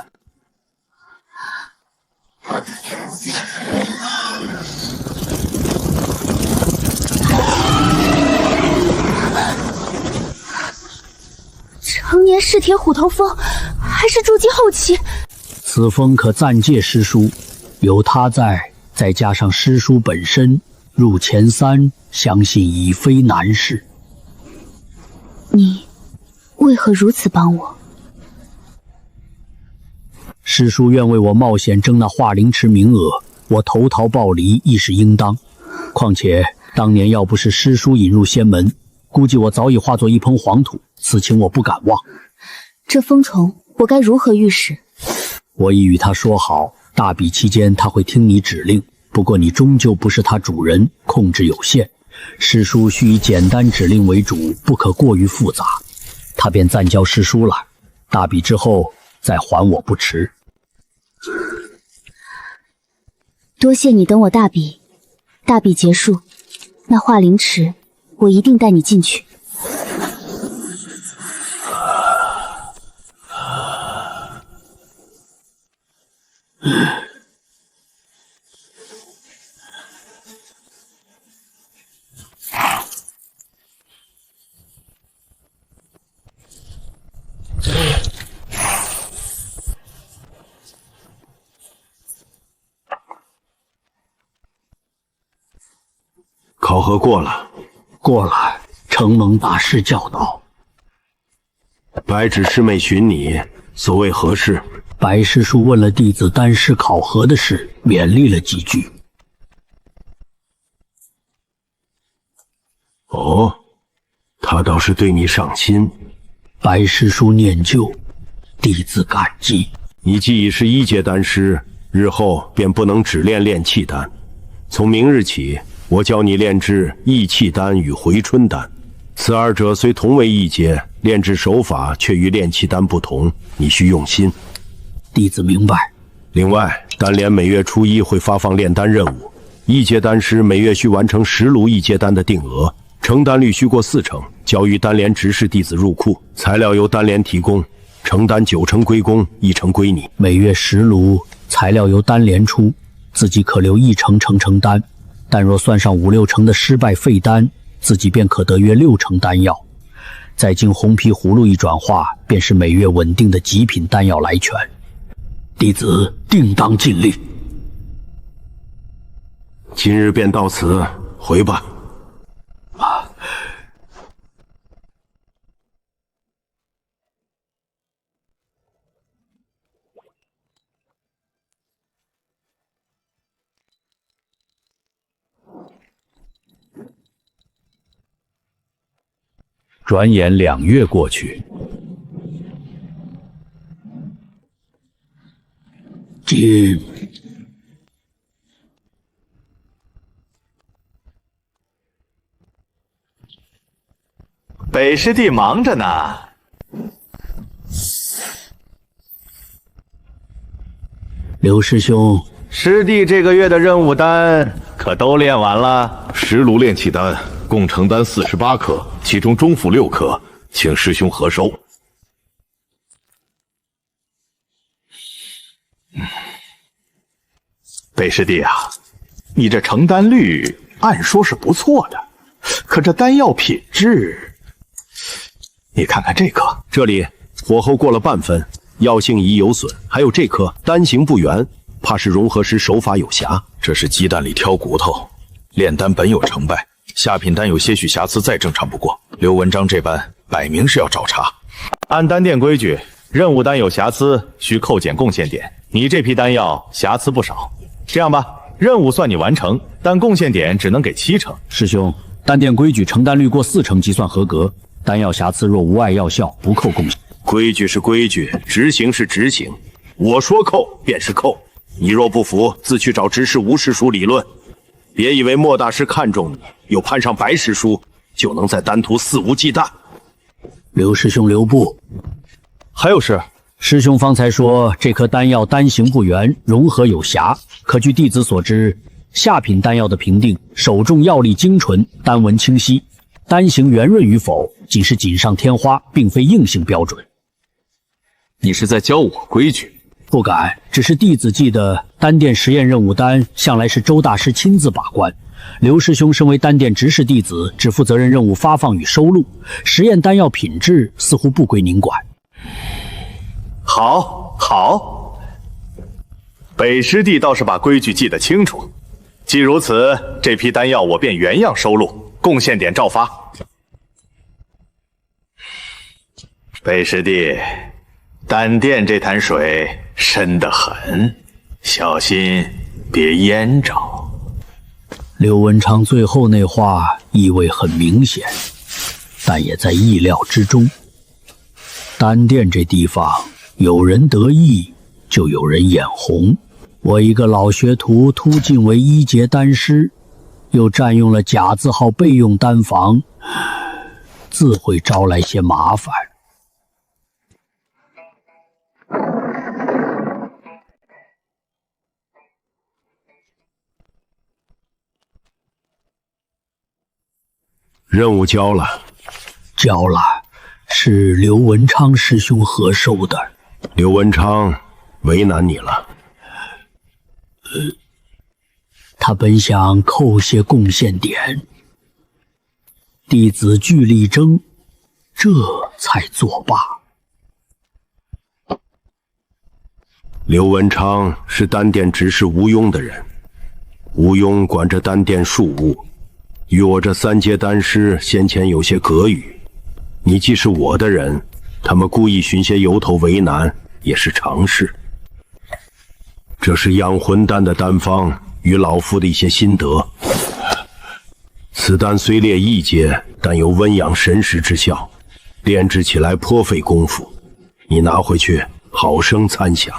成年噬铁虎头蜂，还是筑基后期？此风可暂借师叔，有他在，再加上师叔本身，入前3，相信已非难事。你为何如此帮我？师叔愿为我冒险争那化灵池名额，我投桃报李亦是应当。况且当年要不是师叔引入仙门，估计我早已化作一抔黄土，此情我不敢忘。这疯虫，我该如何御使？我已与他说好，大比期间他会听你指令，不过你终究不是他主人，控制有限，师叔需以简单指令为主，不可过于复杂。他便暂交师叔了，大比之后再还我不迟。多谢你等我大比，大比结束，那化灵池我一定带你进去。考核过了，过了。承蒙大师教导。白纸师妹寻你，所谓何事？白师叔问了弟子丹师考核的事，勉励了几句。哦，他倒是对你上心。白师叔念旧，弟子感激。你既已是1阶丹师，日后便不能只练气丹。从明日起，我教你炼制益气丹与回春丹，此二者虽同为1阶，炼制手法却与炼气丹不同，你需用心。弟子明白。另外，丹联每月初1会发放炼丹任务，1阶丹师每月需完成10炉1阶丹的定额，成丹率需过40%，交于丹联执事弟子入库，材料由丹联提供，成丹9成归公，1成归你。每月10炉，材料由丹联出，自己可留1成成丹，但若算上5、6成的失败废丹，自己便可得约6成丹药，再经红皮葫芦一转化，便是每月稳定的极品丹药来泉。弟子定当尽力。今日便到此，回吧。转眼2月过去，北师弟忙着呢。刘师兄，师弟这个月的任务丹可都练完了？10炉炼气丹，共成丹48颗，其中中辅6颗，请师兄核收。北师弟啊，你这成丹率按说是不错的，可这丹药品质，你看看这颗，这里火候过了半分，药性已有损，还有这颗丹形不圆，怕是融合时手法有瑕。这是鸡蛋里挑骨头，炼丹本有成败，下品丹有些许瑕疵，再正常不过。刘文章这般摆明是要找茬。按丹殿规矩，任务丹有瑕疵需扣减贡献点，你这批丹药瑕疵不少。这样吧，任务算你完成，但贡献点只能给7成。师兄，丹殿规矩成丹率过4成即算合格，丹药瑕疵若无碍药效，不扣贡献。规矩是规矩，执行是执行，我说扣便是扣。你若不服，自去找执事吴师叔理论。别以为莫大师看中你，又攀上白师叔，就能在丹徒肆无忌惮。刘师兄留步。还有事？师兄方才说这颗丹药丹形不圆，融合有瑕，可据弟子所知，下品丹药的评定，首重药力精纯，丹纹清晰，丹形圆润与否，仅是锦上添花，并非硬性标准。你是在教我规矩？不敢，只是弟子记得丹殿实验任务丹向来是周大师亲自把关，刘师兄身为丹殿执事弟子，只负责任任务发放与收录，实验丹药品质似乎不归您管。好，北师弟倒是把规矩记得清楚。既如此，这批丹药我便原样收录，贡献点照发。北师弟，丹殿这潭水深得很，小心别淹着。刘文昌最后那话意味很明显，但也在意料之中。丹殿这地方，有人得意，就有人眼红。我一个老学徒突进为1阶丹师，又占用了甲字号备用丹房，自会招来些麻烦。任务交了，是刘文昌师兄核收的。刘文昌为难你了。他本想扣些贡献点，弟子据力争，这才作罢。刘文昌是丹殿执事吴庸的人，吴庸管着丹殿庶务，与我这3阶丹师先前有些隔语，你既是我的人，他们故意寻些由头为难也是常事。这是养魂丹的丹方与老夫的一些心得。此丹虽列1阶，但有温养神识之效，炼制起来颇费功夫。你拿回去好生参详。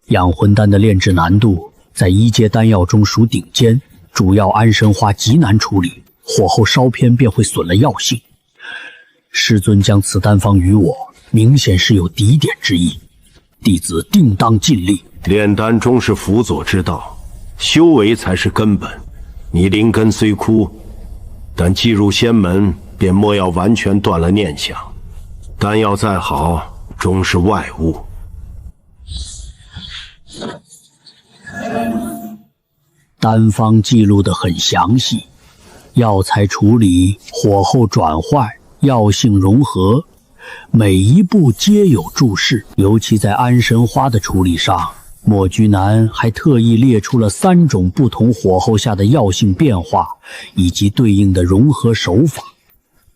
养魂丹的炼制难度在1阶丹药中属顶尖，主要安神花极难处理，火候稍偏便会损了药性。师尊将此丹方于我，明显是有敌点之意，弟子定当尽力。炼丹终是辅佐之道，修为才是根本。你灵根虽枯，但既入仙门，便莫要完全断了念想。丹药再好，终是外物。丹方记录得很详细，药材处理、火候转换、药性融合，每一步皆有注释。尤其在安神花的处理上，莫居南还特意列出了3种不同火候下的药性变化，以及对应的融合手法。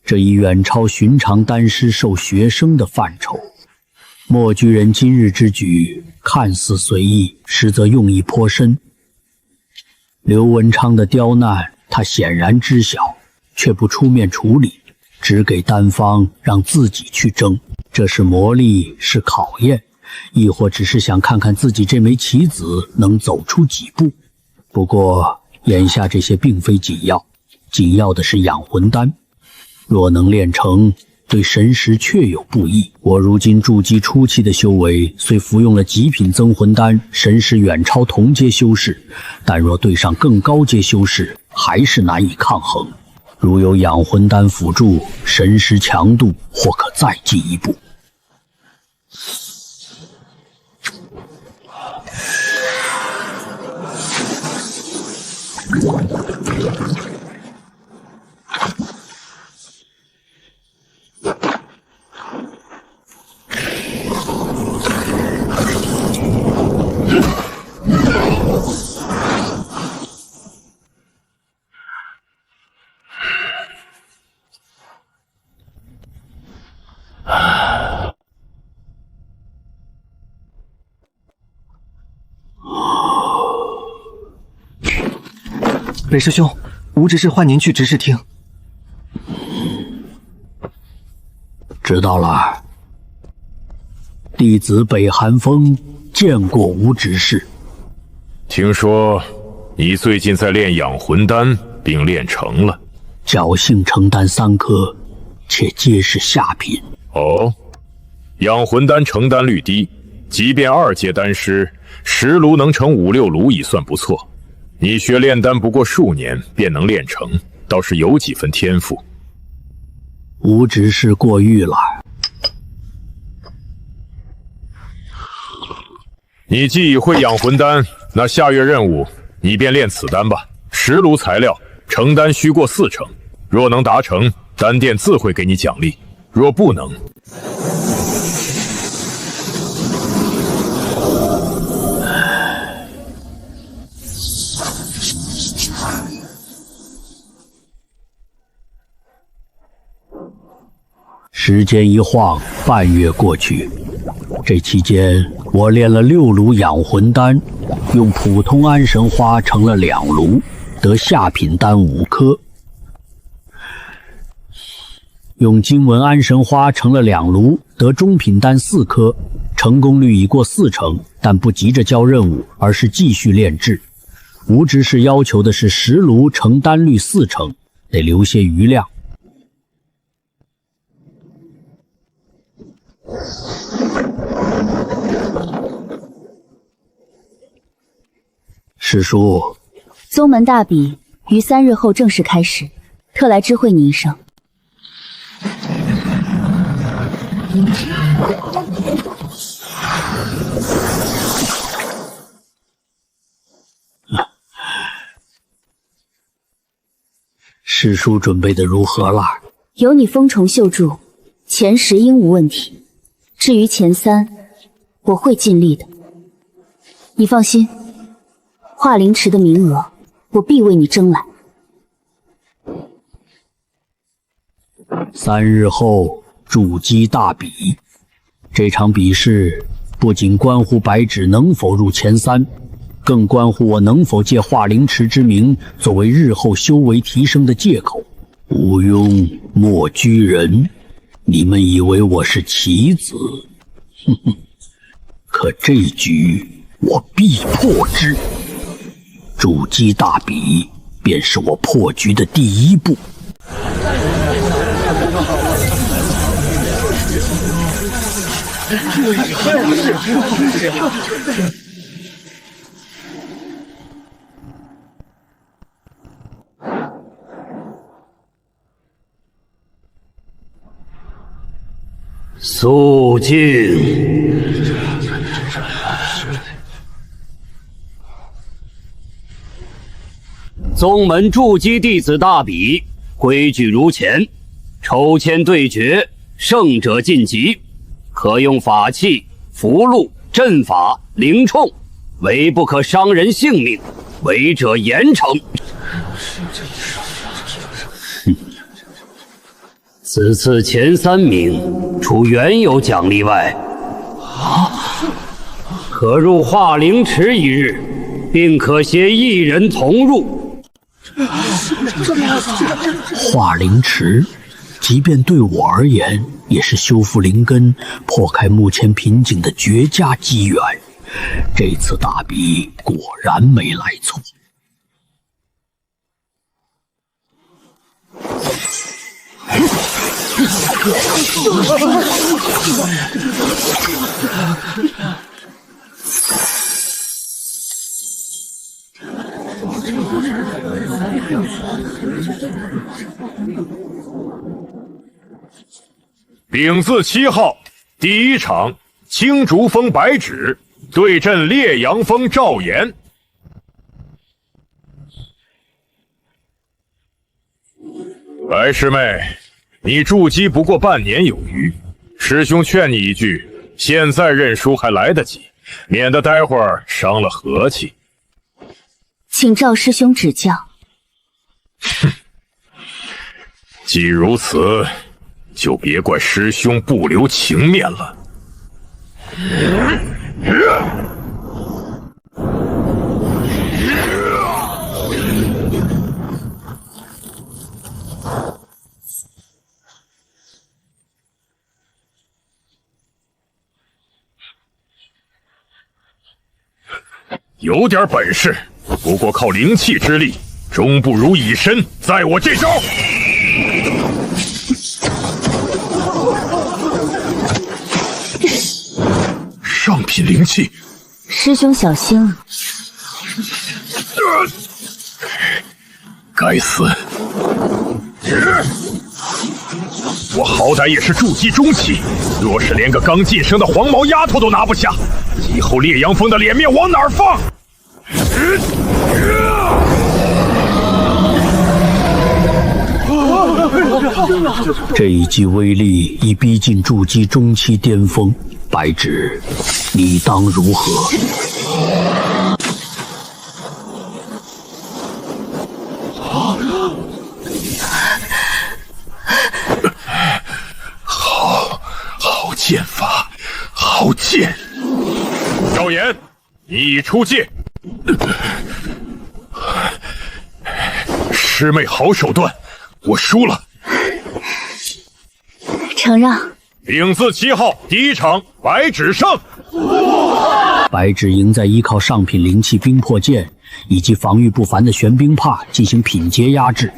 这已远超寻常丹师授学生的范畴。莫居人今日之举，看似随意，实则用意颇深。刘文昌的刁难，他显然知晓，却不出面处理，只给丹方让自己去争。这是磨砺，是考验，亦或只是想看看自己这枚棋子能走出几步。不过眼下这些并非紧要，紧要的是养魂丹。若能炼成，对神识确有不益。我如今筑基初期的修为，虽服用了极品增魂丹，神识远超同阶修士，但若对上更高阶修士，还是难以抗衡。如有养魂丹辅助，神识强度或可再进一步。北师兄，吴执事唤您去执事厅。知道了。弟子北寒风见过吴执事。听说你最近在炼养魂丹，并炼成了。侥幸成丹3颗，且皆是下品。哦，养魂丹成丹率低，即便2阶丹师10炉能成5、6炉已算不错。你学炼丹不过数年便能炼成，倒是有几分天赋。吴执事过誉了。你既已会养魂丹，那下月任务你便炼此丹吧。10炉材料，成丹需过4成，若能达成，丹殿自会给你奖励；若不能，时间一晃，半月过去。这期间，我炼了6炉养魂丹，用普通安神花成了2炉，得下品丹5颗；用经文安神花成了2炉，得中品丹4颗，成功率已过4成，但不急着交任务，而是继续炼制。吴执事要求的是10炉成丹率4成，得留些余量。师叔，宗门大比于3日后正式开始，特来知会你一声。师叔准备的如何了？有你风虫秀助，前10应无问题。至于前3，我会尽力的。你放心，化灵池的名额我必为你争来。3日后筑基大比，这场比试不仅关乎白芷能否入前3，更关乎我能否借化灵池之名作为日后修为提升的借口。毋庸莫居人，你们以为我是棋子？哼哼，可这局我必破之。筑基大比便是我破局的第一步。肃静！宗门筑基弟子大比，规矩如前：抽签对决，胜者晋级，可用法器、符箓、阵法、灵铳，唯不可伤人性命，违者严惩。此次前3名，除原有奖励外，可入化灵池1日，并可携1人同入。化灵池，即便对我而言，也是修复灵根、破开目前瓶颈的绝佳机缘。这次大比果然没来错。丙字7号，第1场，青竹峰白芷对阵烈阳峰赵岩。白师妹，你筑基不过半年有余，师兄劝你一句，现在认输还来得及，免得待会儿伤了和气。请赵师兄指教。哼，既如此，就别怪师兄不留情面了。有点本事，不过靠灵气之力，终不如以身在我这招。上品灵气，师兄小心。该死！我好歹也是筑基中期，若是连个刚晋升的黄毛丫头都拿不下，以后烈阳峰的脸面往哪儿放？这一击威力已逼近筑基中期巅峰，白芷，你当如何？好剑法，好剑！赵岩，你已出界。师妹好手段，我输了。承让。丙字7号，第1场，白芷胜。白芷赢在依靠上品灵气冰魄剑以及防御不凡的玄冰帕进行品阶压制，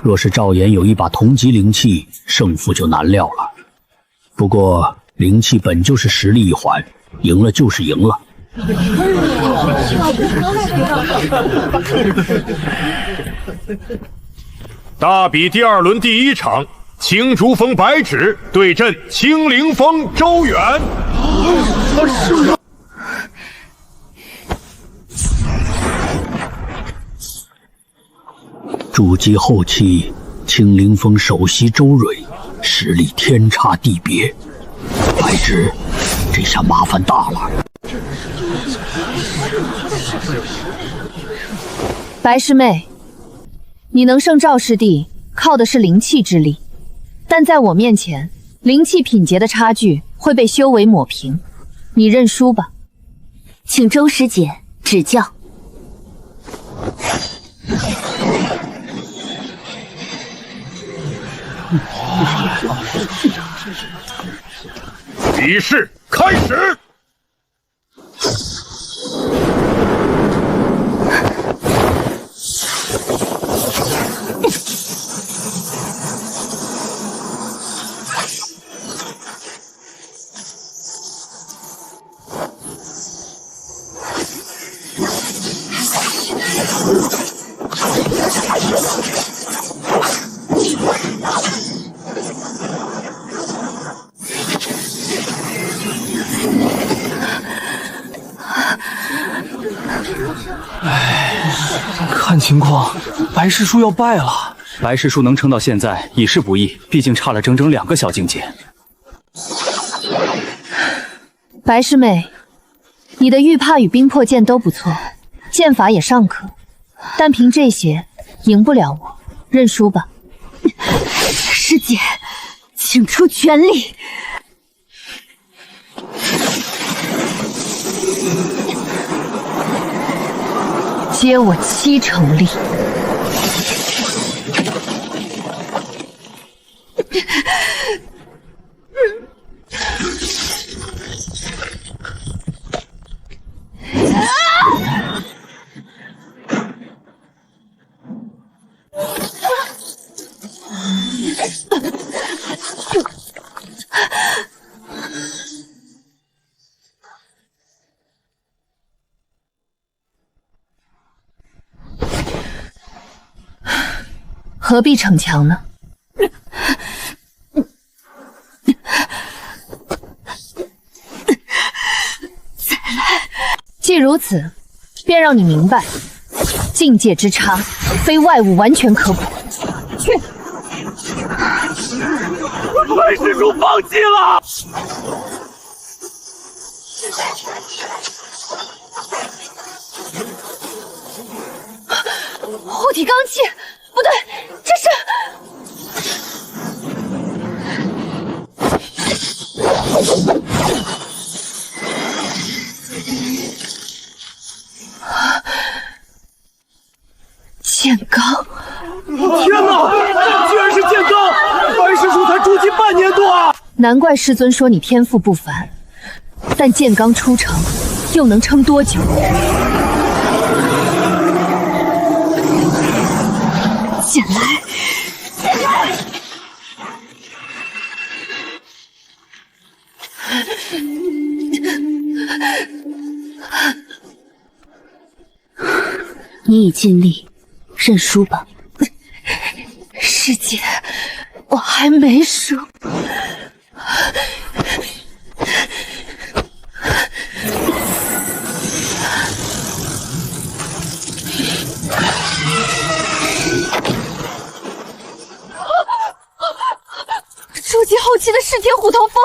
若是赵岩有一把同级灵气，胜负就难料了。不过灵气本就是实力一环，赢了就是赢了。大比第2轮第1场，青竹峰白芷对阵青灵峰周远。筑基后期，青灵峰首席周蕊，实力天差地别。白芷，这下麻烦大了。白师妹，你能胜赵师弟，靠的是灵气之力，但在我面前，灵气品阶的差距会被修为抹平。你认输吧。请周师姐指教。比试开始。看情况，白氏叔要败了。白氏叔能撑到现在已是不易，毕竟差了整整2个小境界。白师妹，你的玉帕与冰魄剑都不错，剑法也尚可，但凭这些赢不了我，认输吧。师姐，请出全力。接我7成力。何必逞强呢？再来。既如此，便让你明白，境界之差，非外物完全可补。去。白师叔放弃了。护体罡气，不对，这是……剑罡！天哪，居然是剑罡！白师叔才筑基半年多啊！难怪师尊说你天赋不凡，但剑罡初成，又能撑多久？剑来！你已尽力，认输吧。师姐，我还没输。筑基后期的噬铁虎头蜂。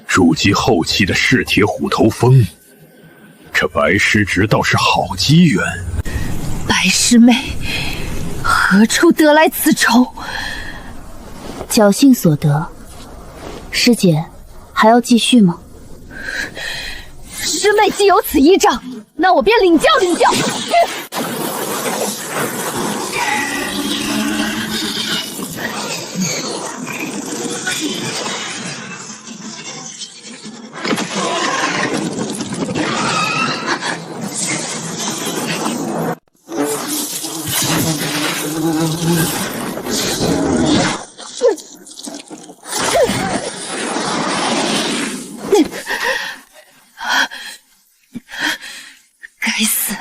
筑基后期的噬铁虎头蜂，这白师侄倒是好机缘。白师妹，何处得来此仇？侥幸所得。师姐，还要继续吗？师妹既有此依仗，那我便领教领教。该死！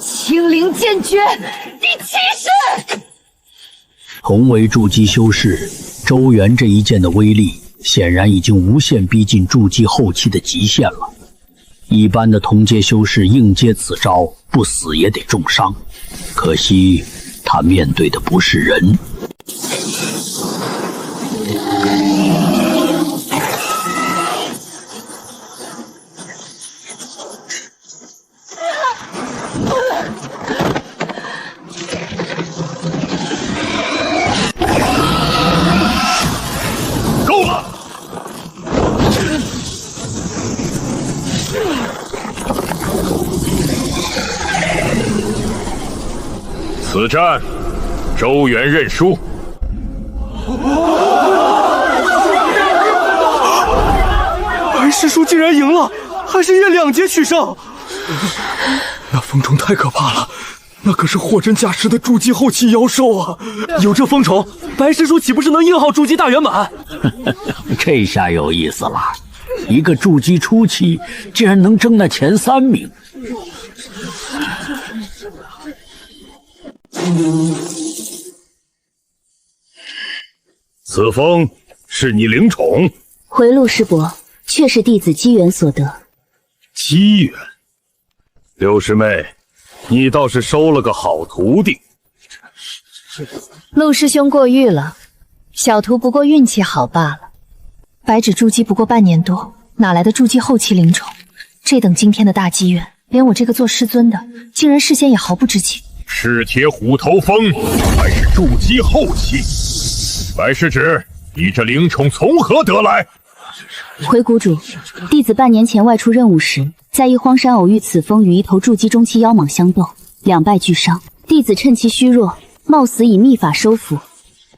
青灵剑诀第7式。同为筑基修士，周元这一剑的威力显然已经无限逼近筑基后期的极限了。一般的同阶修士应接此招，不死也得重伤。可惜他面对的不是人。够了！此战，周元认输。白师叔竟然赢了，还是以2阶取胜。那风虫太可怕了，那可是货真价实的筑基后期妖兽啊！有这风虫，白师叔岂不是能硬耗筑基大圆满？这下有意思了，一个筑基初期竟然能争那前3名。此风是你灵宠？回路师伯，却是弟子机缘所得。机缘？刘师妹，你倒是收了个好徒弟。陆师兄过誉了，小徒不过运气好罢了。白芷筑基不过半年多，哪来的筑基后期灵宠？这等惊天的大机缘，连我这个做师尊的，竟然事先也毫不知情。赤铁虎头蜂还是筑基后期？白师侄，你这灵宠从何得来？回谷主，弟子半年前外出任务时，在一荒山偶遇此蜂与一头筑基中期妖蟒相斗，2败俱伤。弟子趁其虚弱，冒死以秘法收服。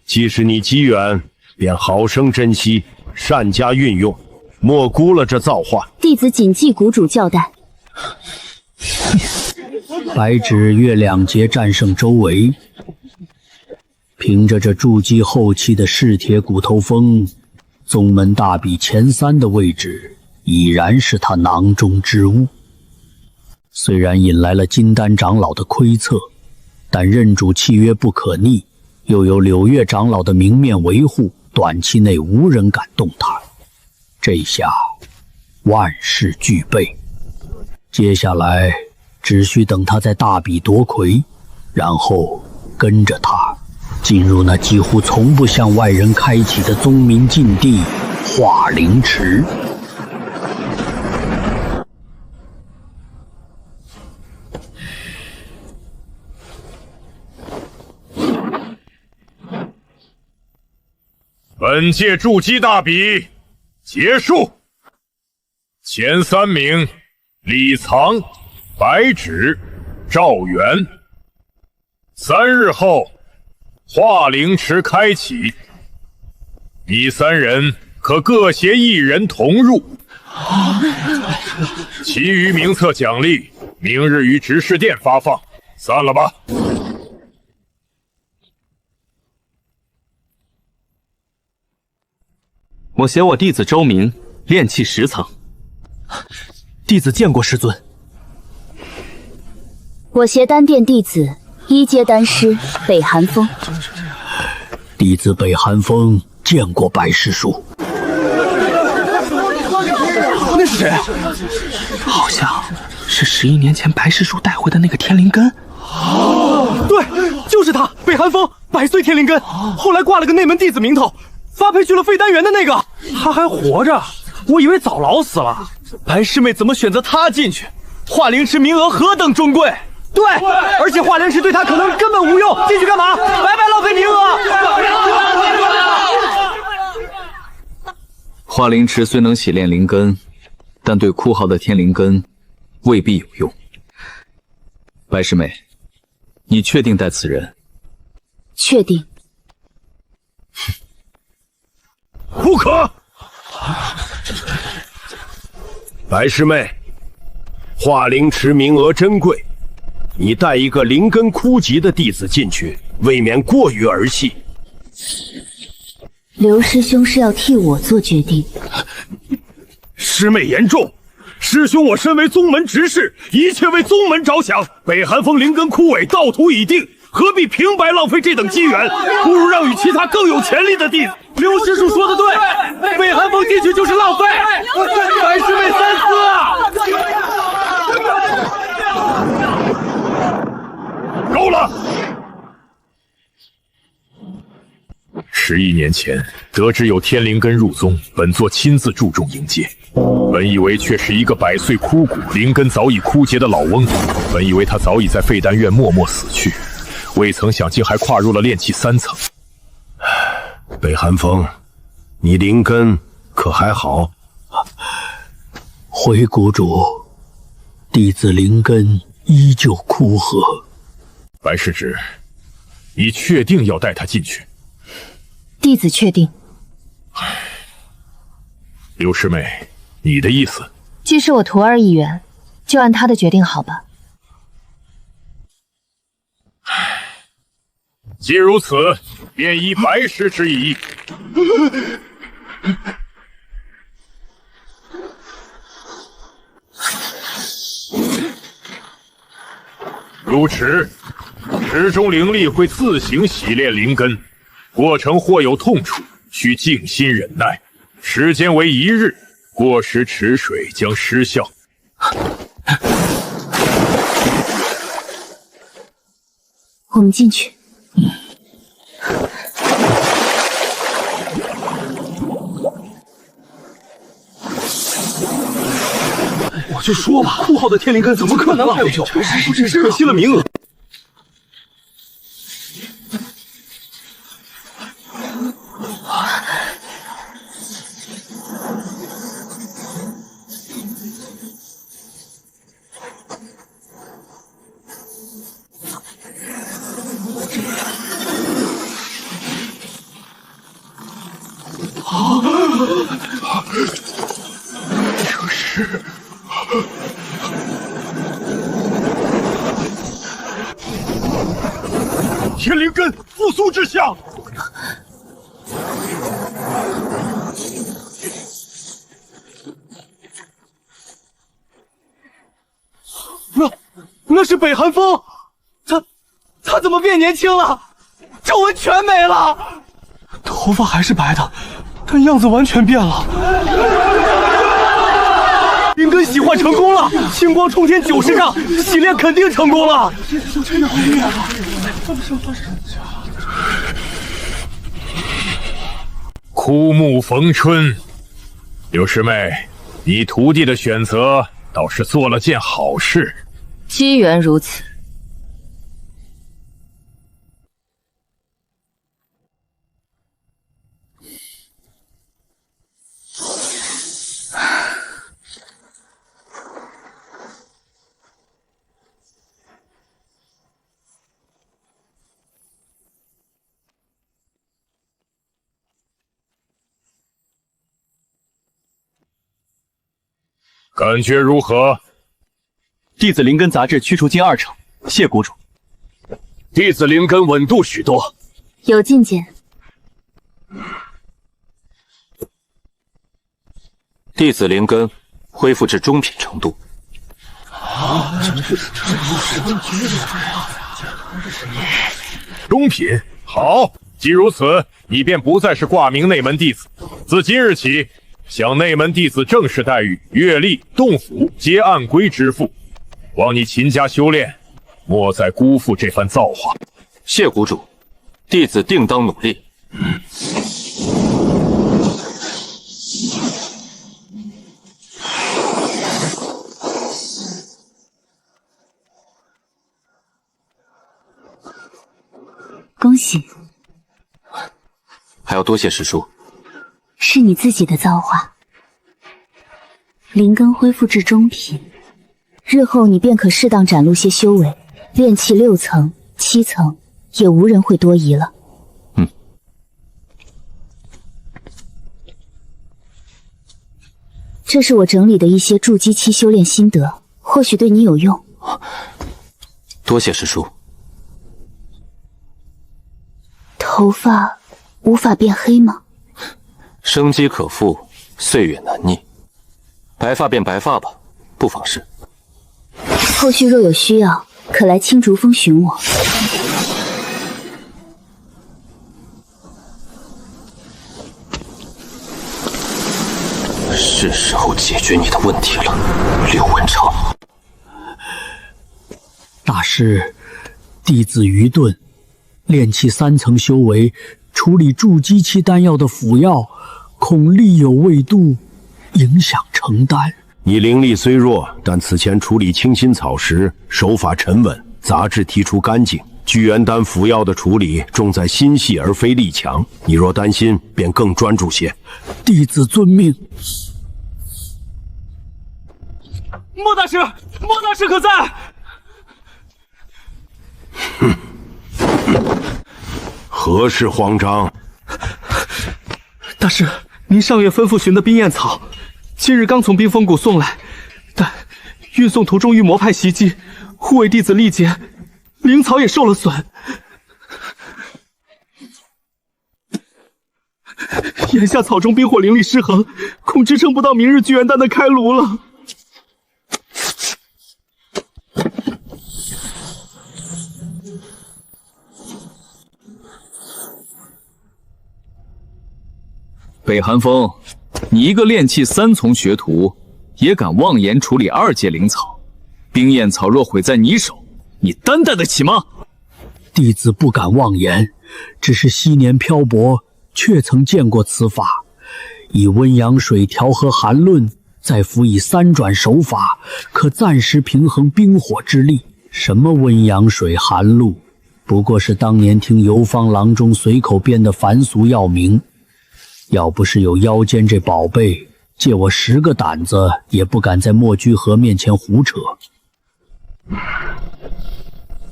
既是你机缘，便好生珍惜，善加运用，莫辜了这造化。弟子谨记谷主教代。白芷越2阶战胜周围，凭着这筑基后期的噬铁骨头蜂，宗门大比前3的位置已然是他囊中之物。虽然引来了金丹长老的窥测，但认主契约不可逆，又有柳月长老的明面维护，短期内无人敢动他。这下万事俱备，接下来只需等他在大比夺魁，然后跟着他进入那几乎从不向外人开启的宗民禁地化灵池。本届筑基大比结束，前3名李藏、白芷、赵元。3日后，化灵池开启，你3人可各携1人同入。其余名册奖励，明日于执事殿发放。散了吧。我携我弟子周明，炼气10层。弟子见过师尊。我携丹殿弟子1阶丹师北寒风。弟子北寒风见过白师叔。那是谁？好像是11年前白师叔带回的那个天灵根。对，就是他，北寒风，百岁天灵根，后来挂了个内门弟子名头，发配去了废丹园的那个。他还活着，我以为早老死了。白师妹怎么选择他进去？化灵池名额何等尊贵！对，而且化灵池对他可能根本无用，进去干嘛？白白浪费名额。化灵池虽能洗炼灵根，但对枯耗的天灵根未必有用。白师妹，你确定带此人？确定。不可！白师妹，化灵池名额珍贵，你带一个灵根枯竭的弟子进去，未免过于儿戏。刘师兄是要替我做决定？师妹言重，师兄，我身为宗门执事，一切为宗门着想。北寒风灵根枯萎，道途已定，何必平白浪费这等机缘？不如让与其他更有潜力的弟子。刘师叔说的对，北寒风进去就是浪费，百师妹三思啊！够了！11年前，得知有天灵根入宗，本座亲自注重迎接。本以为却是一个100岁枯骨、灵根早已枯竭的老翁，本以为他早已在废丹院默默死去，未曾想竟还跨入了炼气3层。北寒风，你灵根可还好？回谷主，弟子灵根依旧枯涸。白世芷，你确定要带他进去？弟子确定。刘师妹，你的意思？既是我徒儿意愿，就按他的决定好吧。既如此，便依白师之意。如此，池中灵力会自行洗炼灵根，过程或有痛楚，需静心忍耐。时间为1日，过时池水将失效。我们进去。我就说吧，枯耗的天灵根怎么可能还有救？只是可惜了名额。这是天灵根复苏之象。那是北寒风，他怎么变年轻了？皱纹全没了，头发还是白的，但样子完全变了。灵根洗换成功了，青光冲天90丈，洗炼肯定成功了。枯木逢春，刘师妹，你徒弟的选择倒是做了件好事。机缘如此。感觉如何？弟子灵根杂质驱除近2成，谢谷主。弟子灵根稳度许多，有进见。弟子灵根恢复至中品程度。中品，好。既如此，你便不再是挂名内门弟子。自今日起，享内门弟子正式待遇，阅历、洞府皆按规支付。望你勤加修炼，莫再辜负这番造化。谢谷主，弟子定当努力。恭喜，还要多谢师叔。是你自己的造化。灵根恢复至中品，日后你便可适当展露些修为，炼气6层、7层，也无人会多疑了。这是我整理的一些筑基期修炼心得，或许对你有用。多谢师叔。头发无法变黑吗？生机可复，岁月难逆。白发变白发吧，不妨事。后续若有需要，可来青竹峰寻我。是时候解决你的问题了，刘文成。大师，弟子愚钝，炼气3层修为，处理筑基期丹药的辅药，恐力有未度，影响成丹。你灵力虽弱，但此前处理清心草时手法沉稳，杂质剔除干净。聚元丹服药的处理重在心细而非力强，你若担心，便更专注些。弟子遵命。莫大师，莫大师可在？哼，何事慌张？大师，您上月吩咐寻的冰焰草，今日刚从冰峰谷送来，但运送途中遇魔派袭击，护卫弟子力竭，灵草也受了损。眼下草中冰火灵力失衡，恐支撑不到明日聚元丹的开炉了。北寒风，你一个炼气3重学徒，也敢妄言处理2阶灵草？冰焰草若毁在你手，你担待得起吗？弟子不敢妄言，只是昔年漂泊，确曾见过此法。以温阳水调和寒论，再辅以3转手法，可暂时平衡冰火之力。什么温阳水、寒露，不过是当年听游方郎中随口编的凡俗药名。要不是有腰间这宝贝，借我10个胆子也不敢在墨居河面前胡扯。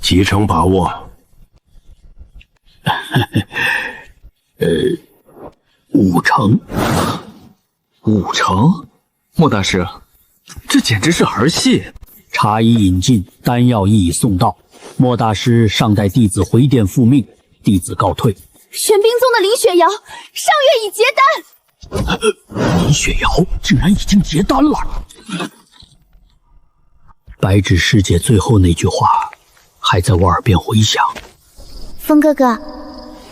几成把握？5成。5成？莫大师，这简直是儿戏。茶已饮尽，丹药亦已送到。莫大师尚待弟子回殿复命，弟子告退。玄冰宗的林雪瑶上月已结丹。林雪瑶竟然已经结丹了！白纸师姐最后那句话还在我耳边回响。风哥哥，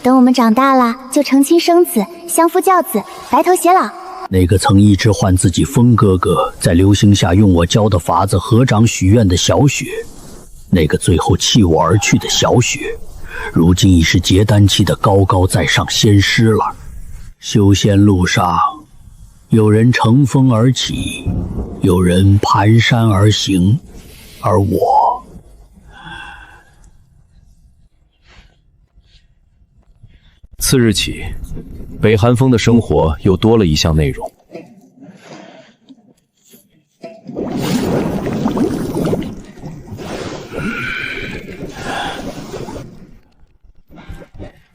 等我们长大了，就成亲生子，相夫教子，白头偕老。那个曾一直唤自己风哥哥，在流星下用我教的法子合掌许愿的小雪，那个最后弃我而去的小雪，如今已是结丹期的高高在上仙师了。修仙路上，有人乘风而起，有人蹒跚而行，而我，次日起，北寒风的生活又多了一项内容。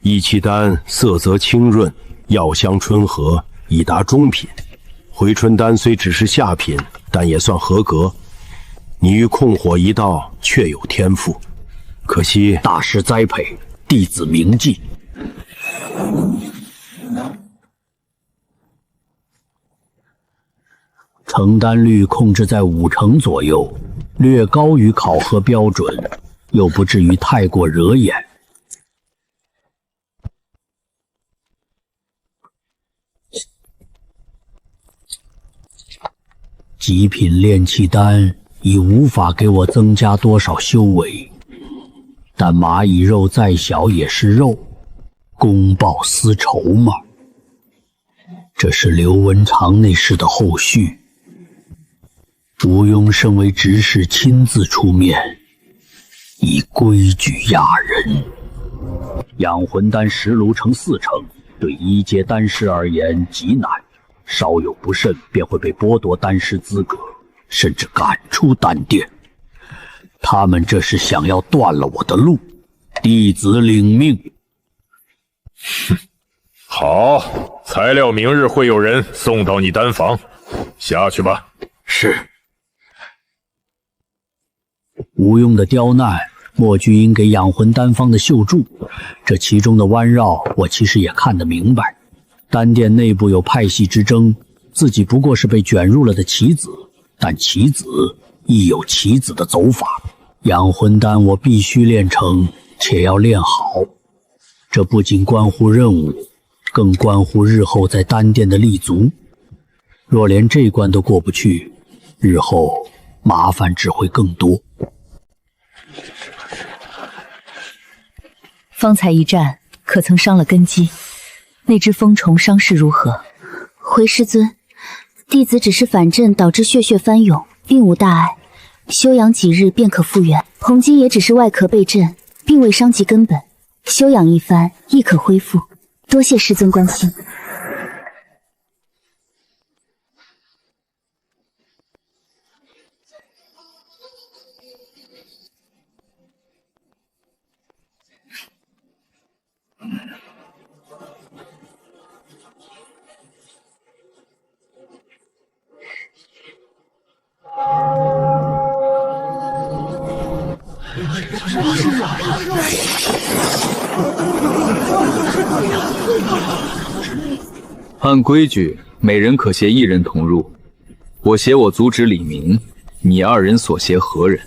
益气丹色泽清润，药香醇和，已达中品。回春丹虽只是下品，但也算合格。你于控火一道确有天赋，可惜大师栽培，弟子铭记。成丹率控制在5成左右，略高于考核标准，又不至于太过惹眼。极品炼气丹已无法给我增加多少修为，但蚂蚁肉再小也是肉，公报私仇嘛。这是刘文长那事的后续。吴庸身为执事亲自出面，以规矩压人。养魂丹10炉成4成，对1阶丹师而言极难，稍有不慎便会被剥夺丹师资格，甚至赶出丹殿。他们这是想要断了我的路，弟子领命。哼，好，材料明日会有人送到你丹房，下去吧。是。吴庸的刁难，莫居因给养魂丹方的秀柱，这其中的弯绕，我其实也看得明白。丹殿内部有派系之争，自己不过是被卷入了的棋子，但棋子亦有棋子的走法。养魂丹我必须炼成，且要炼好。这不仅关乎任务，更关乎日后在丹殿的立足。若连这关都过不去，日后麻烦只会更多。方才一战可曾伤了根基？那只疯虫伤势如何？回师尊，弟子只是反震导致血翻涌，并无大碍，休养几日便可复原。红金也只是外壳被震，并未伤及根本，休养一番亦可恢复。多谢师尊关心。按规矩，每人可携一人同入。我携我族侄李明，你二人所携何人？